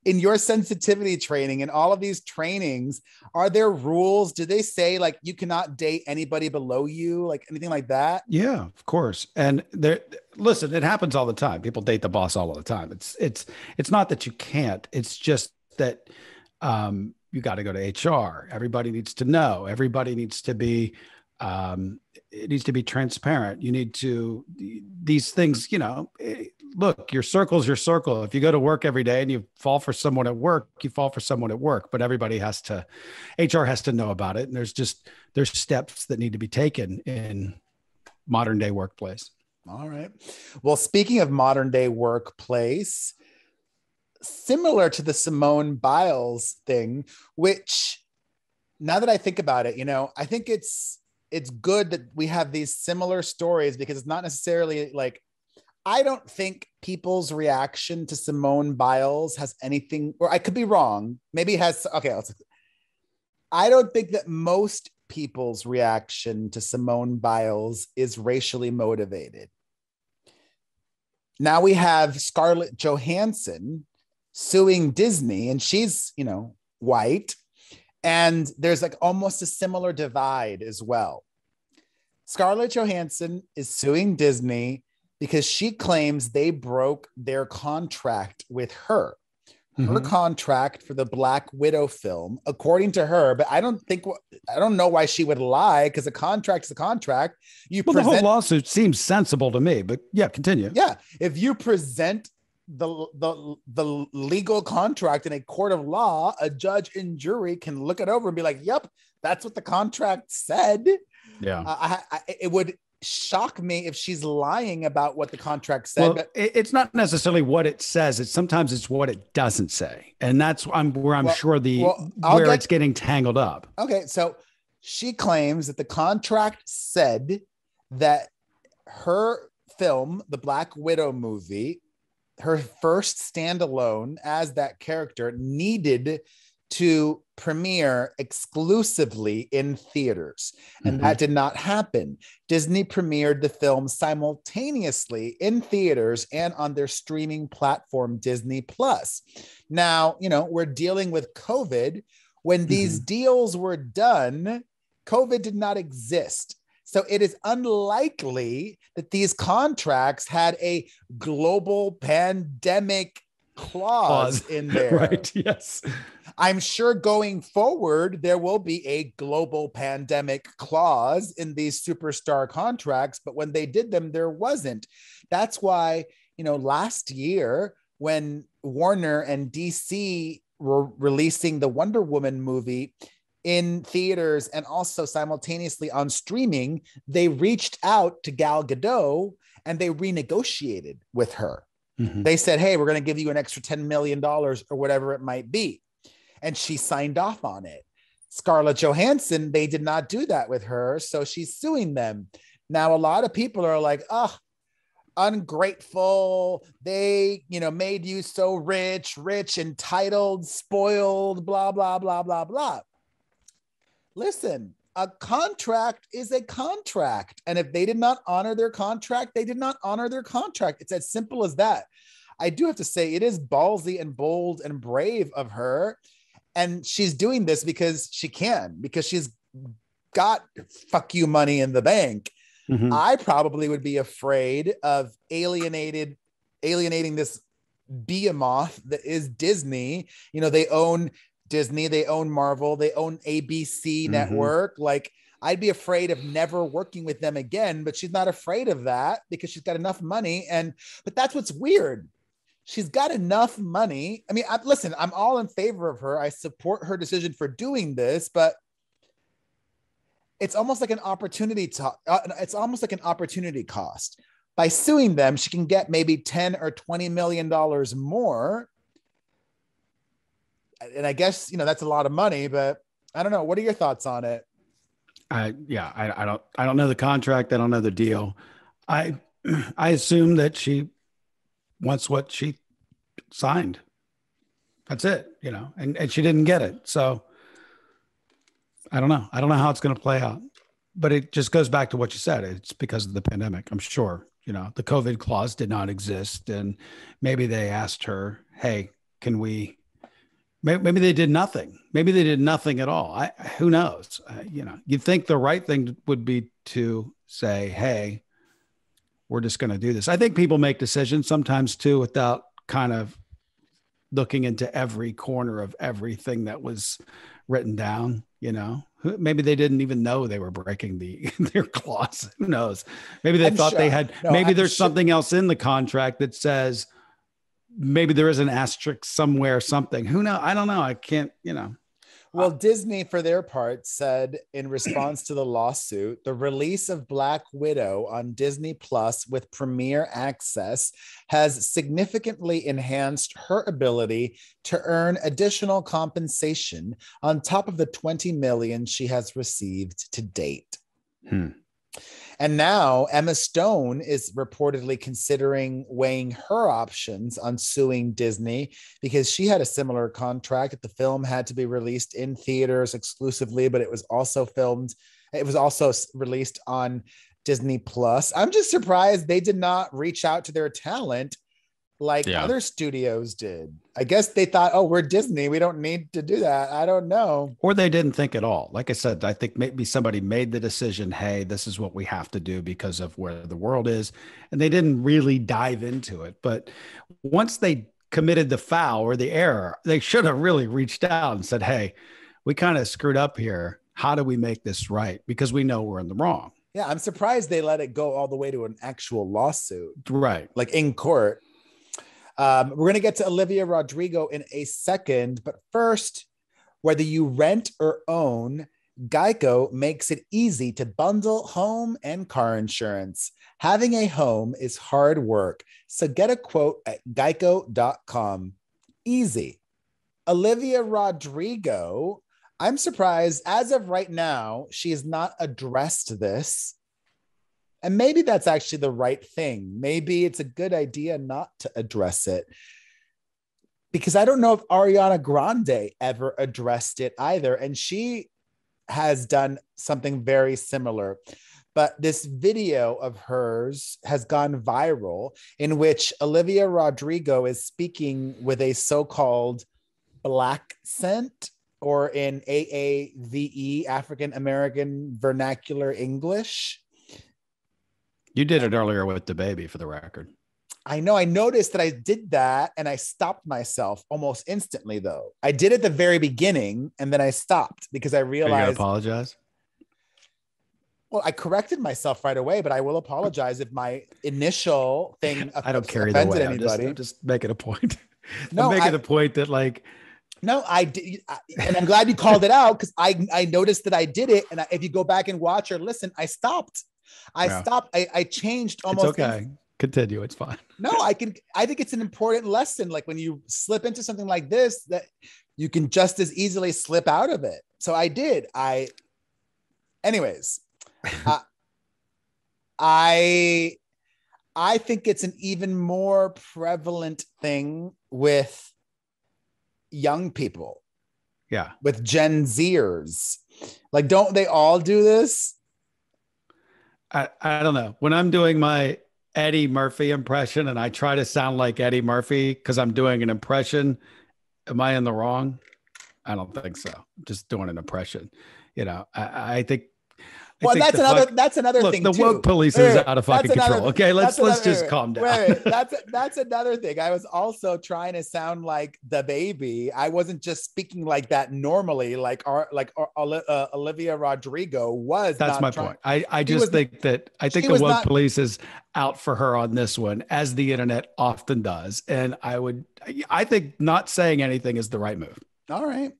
In your sensitivity training and all of these trainings, are there rules? Do they say like you cannot date anybody below you, like anything like that? Yeah, of course. And listen, it happens all the time. People date the boss all the time. It's not that you can't. It's just that you got to go to HR. Everybody needs to know. Everybody needs to be. It needs to be transparent. You need to these things. Look, your circle's your circle. If you go to work every day and you fall for someone at work, you fall for someone at work, but everybody HR has to know about it. And there's steps that need to be taken in modern day workplace. All right. Well, speaking of modern day workplace, similar to the Simone Biles thing, which now that I think about it, I think it's good that we have these similar stories because it's not necessarily like, I don't think people's reaction to Simone Biles has anything, or I could be wrong. Maybe it has. Okay. I don't think that most people's reaction to Simone Biles is racially motivated. Now we have Scarlett Johansson suing Disney, and she's, white. And there's like almost a similar divide as well. Scarlett Johansson is suing Disney because she claims they broke their contract with her. Her contract for the Black Widow film, according to her, but I don't know why she would lie because a contract is a contract. The whole lawsuit seems sensible to me, but yeah, continue. Yeah. If you present the legal contract in a court of law, a judge and jury can look it over and be like, yep, that's what the contract said. Yeah. It would shock me if she's lying about what the contract said. Well, it's not necessarily what it says. Sometimes it's what it doesn't say. And that's where I'm sure it's getting tangled up. Okay. So she claims that the contract said that her film, the Black Widow movie, her first standalone as that character, needed to premiere exclusively in theaters. And that did not happen. Disney premiered the film simultaneously in theaters and on their streaming platform, Disney Plus. Now, we're dealing with COVID. When these deals were done, COVID did not exist. So it is unlikely that these contracts had a global pandemic clause in there. Right. Yes. I'm sure going forward, there will be a global pandemic clause in these superstar contracts, but when they did them, there wasn't. That's why, last year when Warner and DC were releasing the Wonder Woman movie in theaters and also simultaneously on streaming, they reached out to Gal Gadot and they renegotiated with her. Mm-hmm. They said, hey, we're going to give you an extra $10 million or whatever it might be. And she signed off on it. Scarlett Johansson, they did not do that with her. So she's suing them. Now, a lot of people are like, oh, ungrateful. They, made you so rich, entitled, spoiled, blah, blah, blah, blah, blah. Listen, a contract is a contract. And if they did not honor their contract, they did not honor their contract. It's as simple as that. I do have to say it is ballsy and bold and brave of her. And she's doing this because she can, because she's got fuck you money in the bank. Mm-hmm. I probably would be afraid of alienating this behemoth that is Disney. They own Disney, they own Marvel, they own ABC mm-hmm. network. Like, I'd be afraid of never working with them again, but she's not afraid of that because she's got enough money. But that's what's weird. She's got enough money. I mean, listen, I'm all in favor of her. I support her decision for doing this, but it's almost like an opportunity cost. By suing them, she can get maybe $10 or $20 million more. And I guess, that's a lot of money, but I don't know. What are your thoughts on it? I don't know the contract. I don't know the deal. I assume that she wants what she signed. That's it, and she didn't get it. So I don't know. I don't know how it's going to play out, but it just goes back to what you said. It's because of the pandemic. I'm sure, the COVID clause did not exist. And maybe they asked her, hey, can we, maybe they did nothing. Maybe they did nothing at all. Who knows? You'd think the right thing would be to say, hey, we're just going to do this. I think people make decisions sometimes too, without kind of looking into every corner of everything that was written down. Maybe they didn't even know they were breaking their clause. Who knows? Maybe they thought they had, maybe there's something else in the contract that says, maybe there is an asterisk somewhere, something. Who knows? I don't know. I can't, Well, Disney, for their part, said in response to the lawsuit, the release of Black Widow on Disney Plus with Premier Access has significantly enhanced her ability to earn additional compensation on top of the $20 million she has received to date. And now Emma Stone is reportedly considering weighing her options on suing Disney because she had a similar contract that the film had to be released in theaters exclusively, but it was also released on Disney Plus. I'm just surprised they did not reach out to their talent like other studios did. I guess they thought, oh, we're Disney, we don't need to do that. I don't know. Or they didn't think at all. Like I said, I think maybe somebody made the decision, hey, this is what we have to do because of where the world is. And they didn't really dive into it. But once they committed the foul or the error, they should have really reached out and said, hey, we kind of screwed up here. How do we make this right? Because we know we're in the wrong. Yeah, I'm surprised they let it go all the way to an actual lawsuit. Right. Like in court. We're going to get to Olivia Rodrigo in a second, but first, whether you rent or own, Geico makes it easy to bundle home and car insurance. Having a home is hard work, so get a quote at geico.com. Easy. Olivia Rodrigo, I'm surprised, as of right now, she has not addressed this. And maybe that's actually the right thing. Maybe it's a good idea not to address it. Because I don't know if Ariana Grande ever addressed it either. And she has done something very similar. But this video of hers has gone viral in which Olivia Rodrigo is speaking with a so-called black scent. or in AAVE, African American Vernacular English. You did it earlier with the baby, for the record. I know. I noticed that I did that and I stopped myself almost instantly, though. I did at the very beginning and then I stopped because I realized. Are you gonna apologize? Well, I corrected myself right away, but I will apologize if my initial thing I don't care either way. I'm just making a point. I'm making the point that, like, no, I did, and I'm glad you called it out, because I noticed that I did it, and if you go back and watch or listen, I stopped. I changed almost. It's okay. Continue. It's fine. No, I think it's an important lesson. Like when you slip into something like this, that you can just as easily slip out of it. So I did. Anyways, I think it's an even more prevalent thing with young people. Yeah. With Gen Zers. Like, don't they all do this? I don't know. When I'm doing my Eddie Murphy impression and I try to sound like Eddie Murphy because I'm doing an impression, am I in the wrong? I don't think so. I'm just doing an impression. You know, I think. Well, that's another thing. The woke police is out of fucking control. Okay, let's just calm down. Wait, that's another thing. I was also trying to sound like the baby. I wasn't just speaking like that normally, like Olivia Rodrigo was. That's my point. I think the woke police is out for her on this one, as the internet often does. And I think not saying anything is the right move. All right.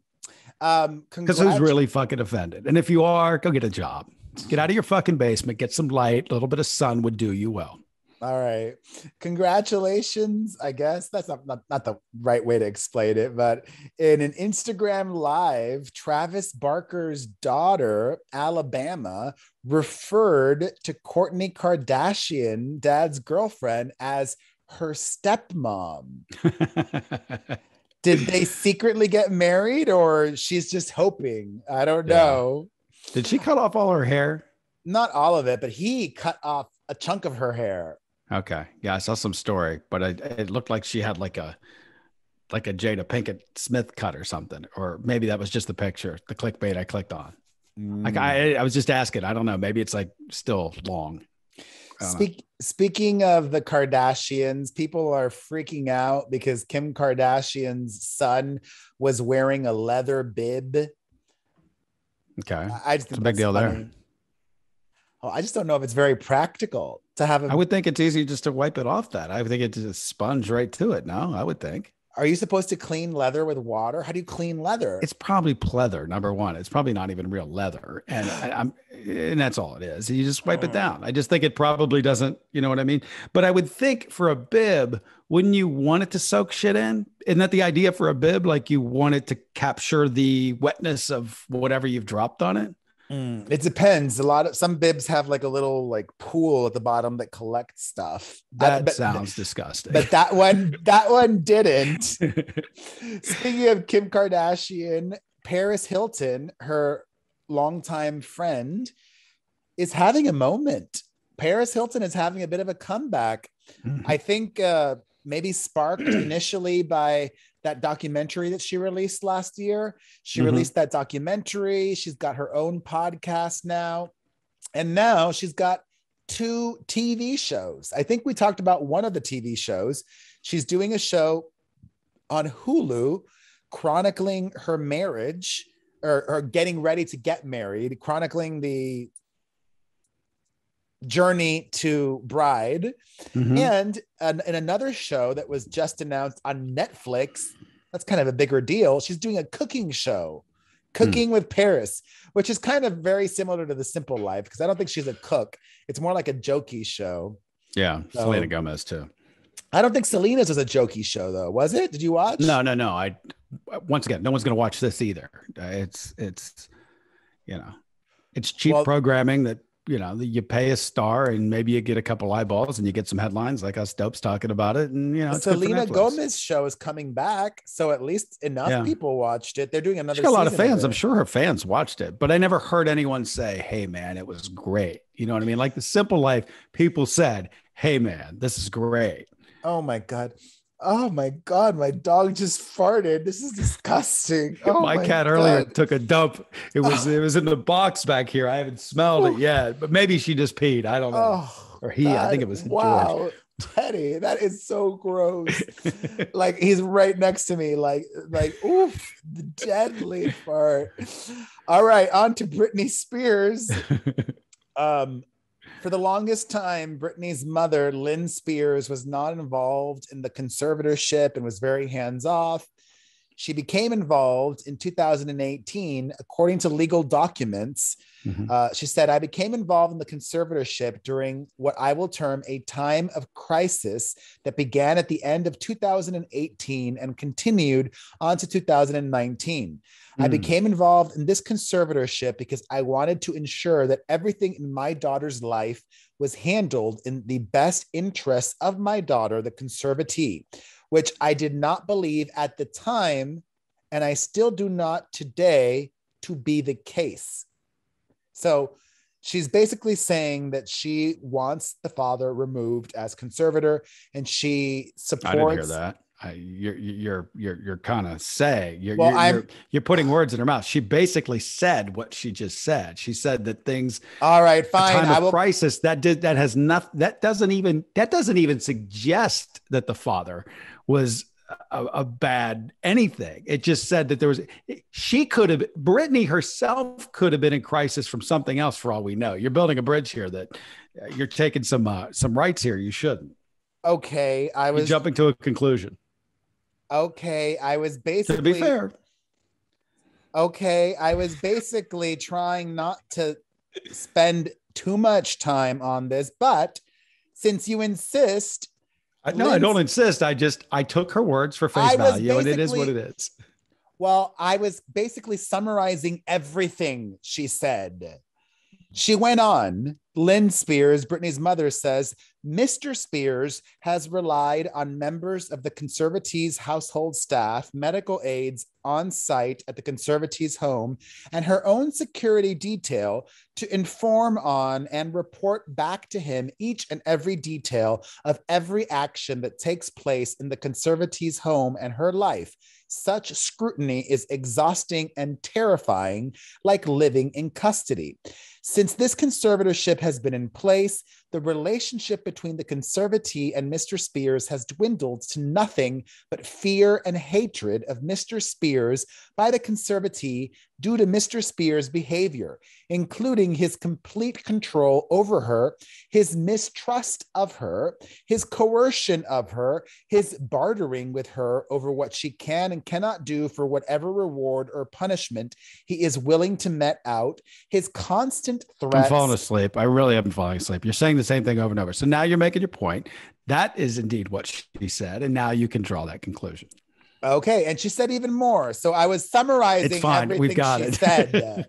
Because who's really fucking offended? And if you are, go get a job. Get out of your fucking basement, get some light, a little bit of sun would do you well. All right. Congratulations. I guess that's not the right way to explain it, but in an Instagram live, Travis Barker's daughter, Alabama, referred to Kourtney Kardashian, dad's girlfriend, as her stepmom. Did they secretly get married, or she's just hoping? I don't know. Did she cut off all her hair? Not all of it, but he cut off a chunk of her hair. Okay. Yeah, I saw some story, but it looked like she had like a Jada Pinkett Smith cut or something. Or maybe that was just the picture, the clickbait I clicked on. Like I was just asking. I don't know. Maybe it's like still long. Speaking of the Kardashians, people are freaking out because Kim Kardashian's son was wearing a leather bib. Okay. It's a big deal there. Oh, I just don't know if it's very practical to have I would think it's easy just to wipe it off that. I would think it's just sponge right to it. No, I would think. Are you supposed to clean leather with water? How do you clean leather? It's probably pleather, number one. It's probably not even real leather. And that's all it is. You just wipe it down. I just think it probably doesn't, you know what I mean? But I would think for a bib, wouldn't you want it to soak shit in? Isn't that the idea for a bib? Like you want it to capture the wetness of whatever you've dropped on it? It depends. Some bibs have like a little like pool at the bottom that collects stuff. That sounds disgusting. But that one didn't. Speaking of Kim Kardashian, Perez Hilton, her longtime friend, is having a moment. Perez Hilton is having a bit of a comeback. I think maybe sparked initially by that documentary that she released last year. She released that documentary. She's got her own podcast now. And now she's got 2 TV shows. I think we talked about one of the TV shows. She's doing a show on Hulu chronicling her marriage or getting ready to get married, chronicling the journey to bride. And in another show that was just announced on Netflix, that's kind of a bigger deal, she's doing a cooking show, Cooking with Paris, which is kind of very similar to The Simple Life, because I don't think she's a cook. It's more like a jokey show. Yeah, Selena Gomez too. I don't think Selena's was a jokey show though, was it? Did you watch? No. Once again, no one's going to watch this either. It's cheap programming that, you pay a star and maybe you get a couple eyeballs and you get some headlines like us dopes talking about it. And, it's Selena Gomez show is coming back. So at least enough people watched it. They're doing another. She's got a lot of fans. I'm sure her fans watched it, but I never heard anyone say, hey man, it was great. You know what I mean? Like The Simple Life, people said, hey man, this is great. Oh my God. Oh my God, my dog just farted. This is disgusting. Oh My cat God. earlier took a dump. It was in the box back here. I haven't smelled it yet, but maybe she just peed. I don't know. Oh Or he, I God. think it was George. Wow. Teddy, that is so gross. Like he's right next to me, like oof, the deadly fart. All right, on to Britney Spears. For the longest time, Britney's mother, Lynn Spears, was not involved in the conservatorship and was very hands-off. She became involved in 2018, according to legal documents. She said, I became involved in the conservatorship during what I will term a time of crisis that began at the end of 2018 and continued on to 2019. I became involved in this conservatorship because I wanted to ensure that everything in my daughter's life was handled in the best interests of my daughter, the conservatee, which I did not believe at the time, and I still do not today, to be the case. So she's basically saying that she wants the father removed as conservator, and she supports. I didn't hear that. You're kind of saying you're putting words in her mouth. She basically said what she just said. She said that things. All right, fine. Time of crisis that has nothing. That doesn't even suggest that the father was a bad anything. It just said that Britney herself could have been in crisis from something else for all we know. You're building a bridge here that you're taking some rights here. You shouldn't. Okay. You're jumping to a conclusion. Okay. I was basically, to be fair. Okay. I was basically trying not to spend too much time on this, but since you insist. No, I don't insist. I took her words for face value, and it is what it is. Well, I was basically summarizing everything she said. She went on. Lynn Spears, Britney's mother, says, Mr. Spears has relied on members of the conservatee's household staff, medical aides on site at the conservatee's home, and her own security detail to inform on and report back to him each and every detail of every action that takes place in the conservatee's home and her life. Such scrutiny is exhausting and terrifying, like living in custody. Since this conservatorship has been in place, the relationship between the conservatee and Mr. Spears has dwindled to nothing but fear and hatred of Mr. Spears by the conservatee due to Mr. Spears' behavior, including his complete control over her, his mistrust of her, his coercion of her, his bartering with her over what she can and cannot do for whatever reward or punishment he is willing to met out, his constant threats. I'm falling asleep. I really am falling asleep. You're saying the same thing over and over. So now you're making your point. That is indeed what she said. And now you can draw that conclusion. Okay. And she said even more. So I was summarizing it's fine. everything We've got she it. said.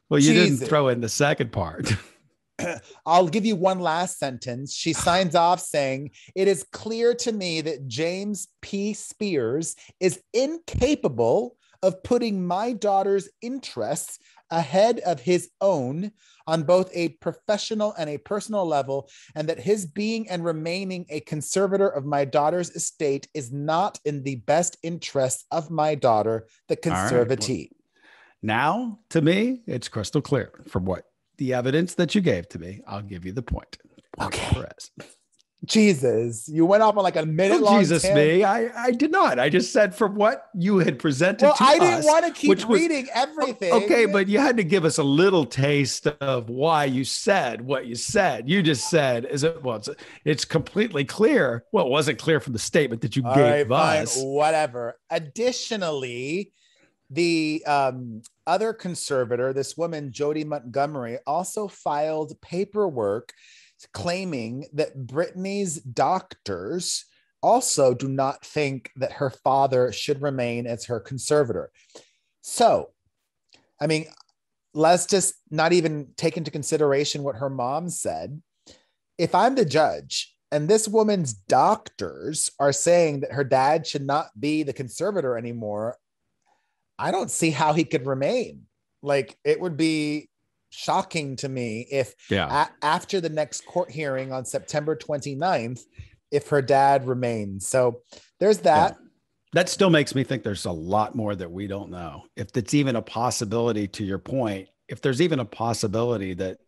Well, you didn't throw in the second part. I'll give you one last sentence. She signs off saying, it is clear to me that James P. Spears is incapable of putting my daughter's interests ahead of his own on both a professional and a personal level, and that his being and remaining a conservator of my daughter's estate is not in the best interest of my daughter, the conservatee. Now, to me, it's crystal clear from what the evidence that you gave to me. I'll give you the point. Okay. Perez. Jesus, you went off on like a minute long. Jesus, me. I did not. I just said from what you had presented to us. I didn't want to keep reading everything. Okay, but you had to give us a little taste of why you said what you said. You just said, it's completely clear. Well, it wasn't clear from the statement that you gave us. Fine, whatever. Additionally, the other conservator, this woman, Jody Montgomery, also filed paperwork claiming that Britney's doctors also do not think that her father should remain as her conservator. So, I mean, let's just not even take into consideration what her mom said. If I'm the judge and this woman's doctors are saying that her dad should not be the conservator anymore, I don't see how he could remain. Like, it would be shocking to me if after the next court hearing on September 29th, if her dad remains. So there's that. Yeah. That still makes me think there's a lot more that we don't know. If it's even a possibility, to your point, if there's even a possibility that,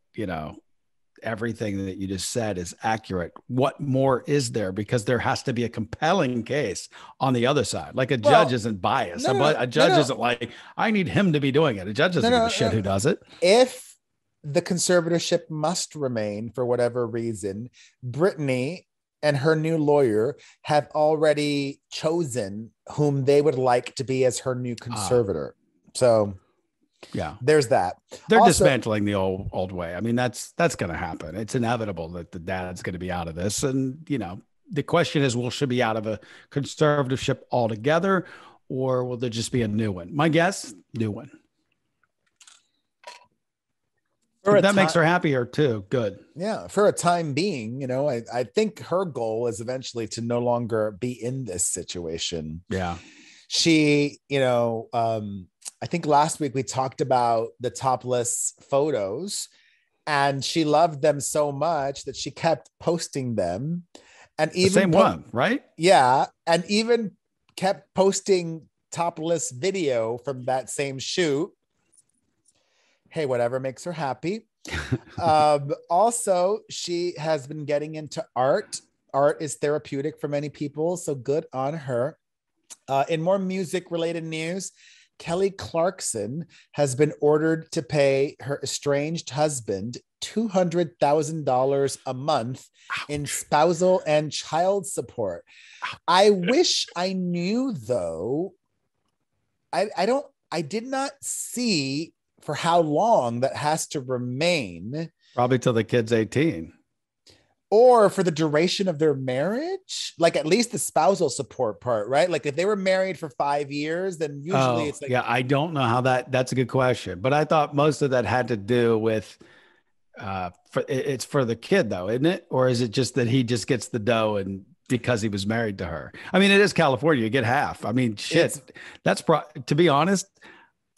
everything that you just said is accurate, what more is there? Because there has to be a compelling case on the other side. Like a judge isn't biased. A judge isn't like, I need him to be doing it. A judge doesn't give a shit who does it. If the conservatorship must remain for whatever reason, Britney and her new lawyer have already chosen whom they would like to be as her new conservator. So yeah, there's that. They're also dismantling the old way. I mean, that's going to happen. It's inevitable that the dad's going to be out of this. And, the question is, will she be out of a conservatorship altogether, or will there just be a new one? My guess, new one. That makes her happier too. Good. Yeah. For a time being, I think her goal is eventually to no longer be in this situation. Yeah. She, I think last week we talked about the topless photos, and she loved them so much that she kept posting them, and even the same one, right? Yeah. And even kept posting topless video from that same shoot. Hey, whatever makes her happy. Also, she has been getting into art. Art is therapeutic for many people, so good on her. In more music related news, Kelly Clarkson has been ordered to pay her estranged husband $200,000 a month in spousal and child support. I wish I knew, though. I did not see for how long that has to remain. Probably till the kid's 18. Or for the duration of their marriage, like at least the spousal support part, right? Like if they were married for 5 years, then usually it's like, yeah, I don't know how that's a good question, but I thought most of that had to do with, it's for the kid though, isn't it? Or is it just that he just gets the dough and because he was married to her? I mean, it is California, you get half. I mean, shit, to be honest,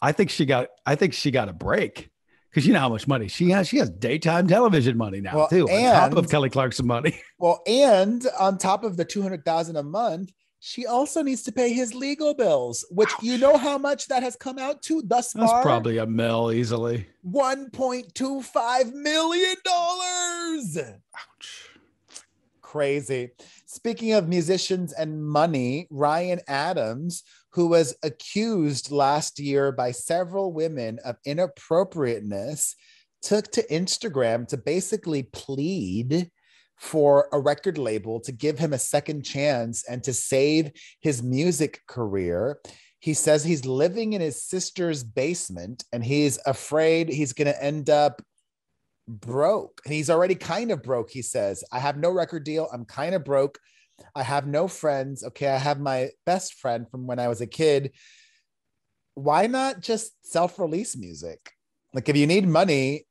I think she got a break. Because you know how much money she has. She has daytime television money now, too, on top of Kelly Clarkson money. Well, and on top of the $200,000 a month, she also needs to pay his legal bills, which you know how much that has come out to thus far? That's probably $1 million easily. $1.25 million. Ouch. Crazy. Speaking of musicians and money, Ryan Adams, who was accused last year by several women of inappropriateness, took to Instagram to basically plead for a record label to give him a second chance and to save his music career. He says he's living in his sister's basement and he's afraid he's going to end up broke. And he's already kind of broke, he says. I have no record deal. I'm kind of broke. I have no friends. Okay, I have my best friend from when I was a kid. Why not just self-release music? Like if you need money,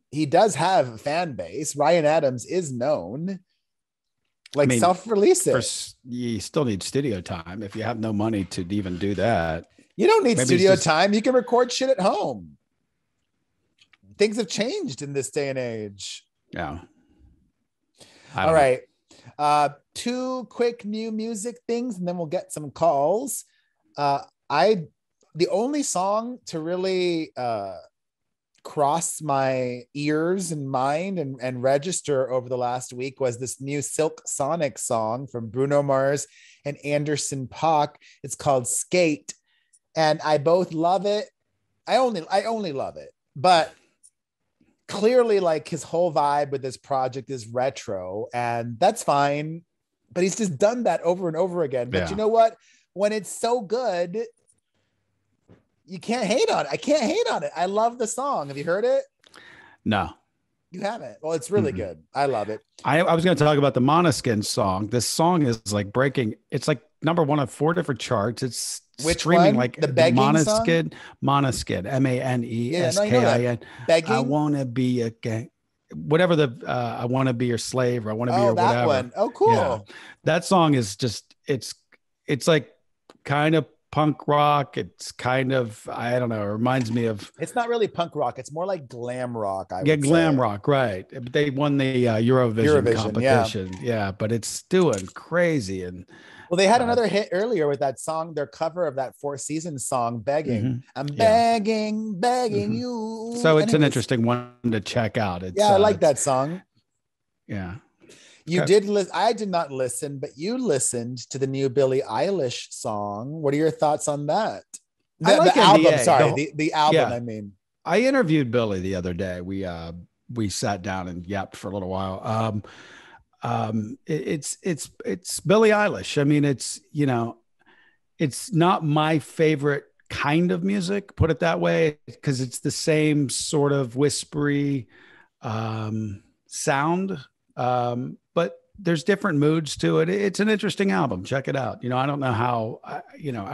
he does have a fan base. Ryan Adams is known. Like self-release it. You still need studio time if you have no money to even do that. You don't need studio time. You can record shit at home. Things have changed in this day and age. Yeah. All right. 2 quick new music things, and then we'll get some calls. The only song to really cross my ears and mind and register over the last week was this new Silk Sonic song from Bruno Mars and Anderson .Paak. It's called Skate, and I both love it. I only love it, but clearly like his whole vibe with this project is retro, and that's fine, but he's just done that over and over again. But you know what? When it's so good, you can't hate on it. I can't hate on it. I love the song. Have you heard it? No. You haven't? Well, it's really good. I love it. I was going to talk about the Måneskin song. This song is like breaking. It's like number 1 on 4 different charts. It's streaming like the begging Måneskin, song? Måneskin, Maneskin. Begging. I want to be a gang. Whatever I want to be your slave, or I want to be your whatever. One. Oh, cool. Yeah. That song is just, it's like kind of punk rock. It's kind of, I don't know, it reminds me of. It's not really punk rock. It's more like glam rock, I Yeah, would glam say. rock, right. They won the Eurovision competition. Yeah, but it's doing crazy. And well, they had another hit earlier with that song, their cover of that Four Seasons song, Begging. I'm begging you. So it's an interesting one to check out. It's, I like that song. Yeah. You did listen. I did not listen, but you listened to the new Billie Eilish song. What are your thoughts on that? The album, sorry, the album. I mean, I interviewed Billie the other day. We sat down and yapped for a little while. It's Billie Eilish. I mean, it's, you know, it's not my favorite kind of music, put it that way, because it's the same sort of whispery sound. But there's different moods to it. It's an interesting album. Check it out. You know, I don't know how, I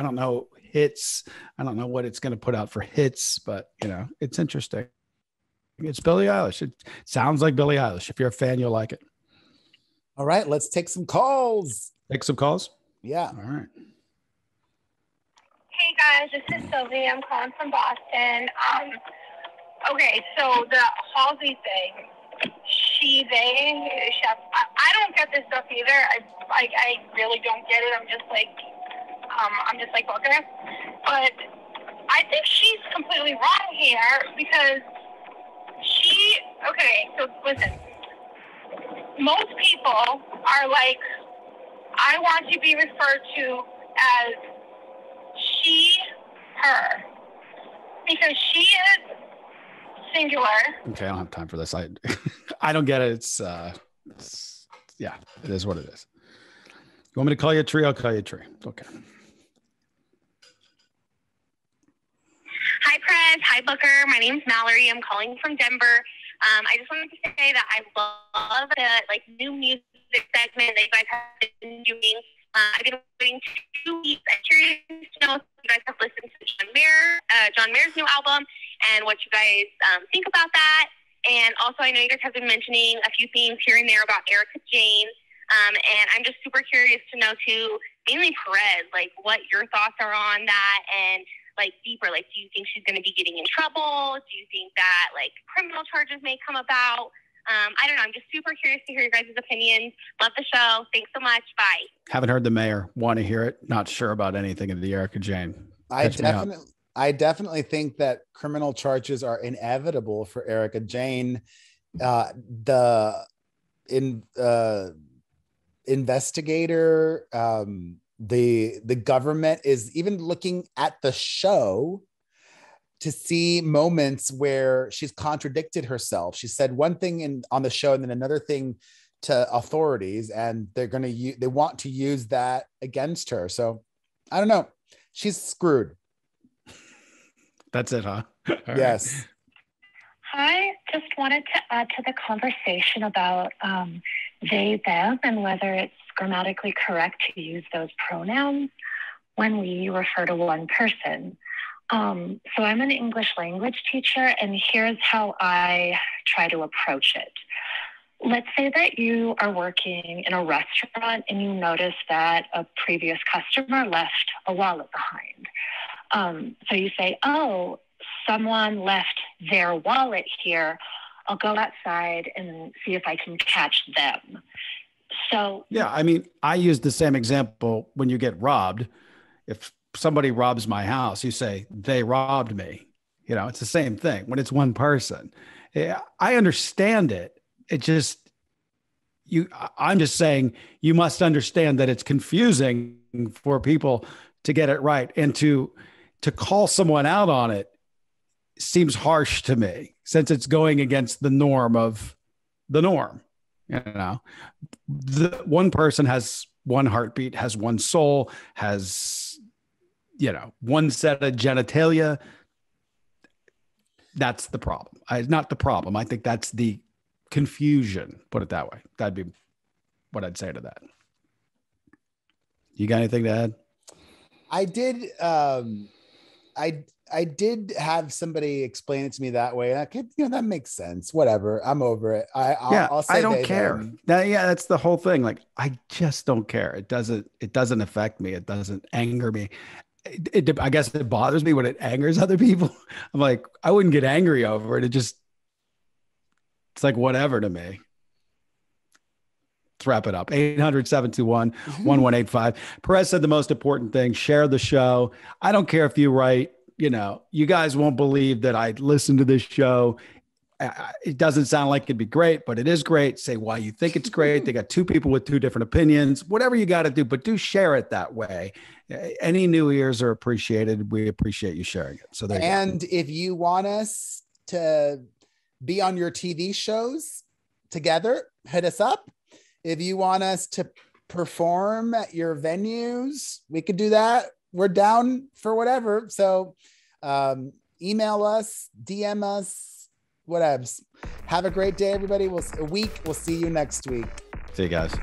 don't know hits. I don't know what it's going to put out for hits, but you know, it's interesting. It's Billie Eilish. It sounds like Billie Eilish. If you're a fan, you'll like it. All right, let's take some calls. Take some calls? Yeah. All right. Hey guys, this is Sylvie. I'm calling from Boston. Okay, so the Halsey thing, chef. I don't get this stuff either. I really don't get it. I'm just like Booker. But I think she's completely wrong here because so listen, most people are like, I want to be referred to as she, her, because she is singular. Okay, I don't have time for this. I don't get it. It's yeah, it is what it is. You want me to call you a tree? I'll call you a tree. Okay. Hi, Perez. Hi, Booker. My name's Mallory. I'm calling from Denver. I just wanted to say that I love the new music segment that you guys have been doing. I've been waiting 2 weeks. I'm curious to know if you guys have listened to John Mayer's new album and what you guys think about that. And also, I know you guys have been mentioning a few things here and there about Erica Jane. And I'm just super curious to know, too, mainly Perez, what your thoughts are on that and, deeper. Do you think she's going to be getting in trouble? Do you think that, criminal charges may come about? I don't know. I'm just super curious to hear your guys' opinions. Love the show. Thanks so much. Bye. Haven't heard the mayor. Want to hear it. Not sure about anything of the Erica Jane. I definitely think that criminal charges are inevitable for Erica Jane. The investigator, the government is even looking at the show to see moments where she's contradicted herself. She said one thing on the show and then another thing to authorities, and they want to use that against her. So I don't know. She's screwed. That's it, huh? Yes. I just wanted to add to the conversation about they, them, and whether it's grammatically correct to use those pronouns when we refer to one person. So I'm an English language teacher, and here's how I try to approach it. Let's say that you are working in a restaurant and you notice that a previous customer left a wallet behind. So you say, oh, someone left their wallet here. I'll go outside and see if I can catch them. So yeah, I mean, I use the same example when you get robbed. If somebody robs my house, you say they robbed me. You know, it's the same thing when it's one person. Yeah, I understand it. It just I'm just saying you must understand that it's confusing for people to get it right, and to call someone out on it seems harsh to me, since it's going against the norm of the norm. You know, the one person has one heartbeat, has one soul, has, you know, one set of genitalia. That's the problem. Not the problem. I think that's the confusion. Put it that way. That'd be what I'd say to that. You got anything to add? I did. I did have somebody explain it to me that way. And I could, that makes sense. Whatever. I'm over it. I'll say I don't care. That's the whole thing. Like, I just don't care. It doesn't affect me. It doesn't anger me. I guess it bothers me when it angers other people. I'm like, I wouldn't get angry over it. It's like whatever to me. Let's wrap it up. 800-721-1185. Perez said the most important thing, share the show. I don't care if you write, you guys won't believe that I listened to this show. It doesn't sound like it'd be great, but it is great. Say why you think it's great. They got two people with two different opinions, whatever you got to do, but do share it that way. Any new ears are appreciated. We appreciate you sharing it. So if you want us to be on your TV shows together, hit us up. If you want us to perform at your venues, we could do that. We're down for whatever. So email us, DM us, whatevs. Have a great day, everybody. We'll see you next week. See you guys.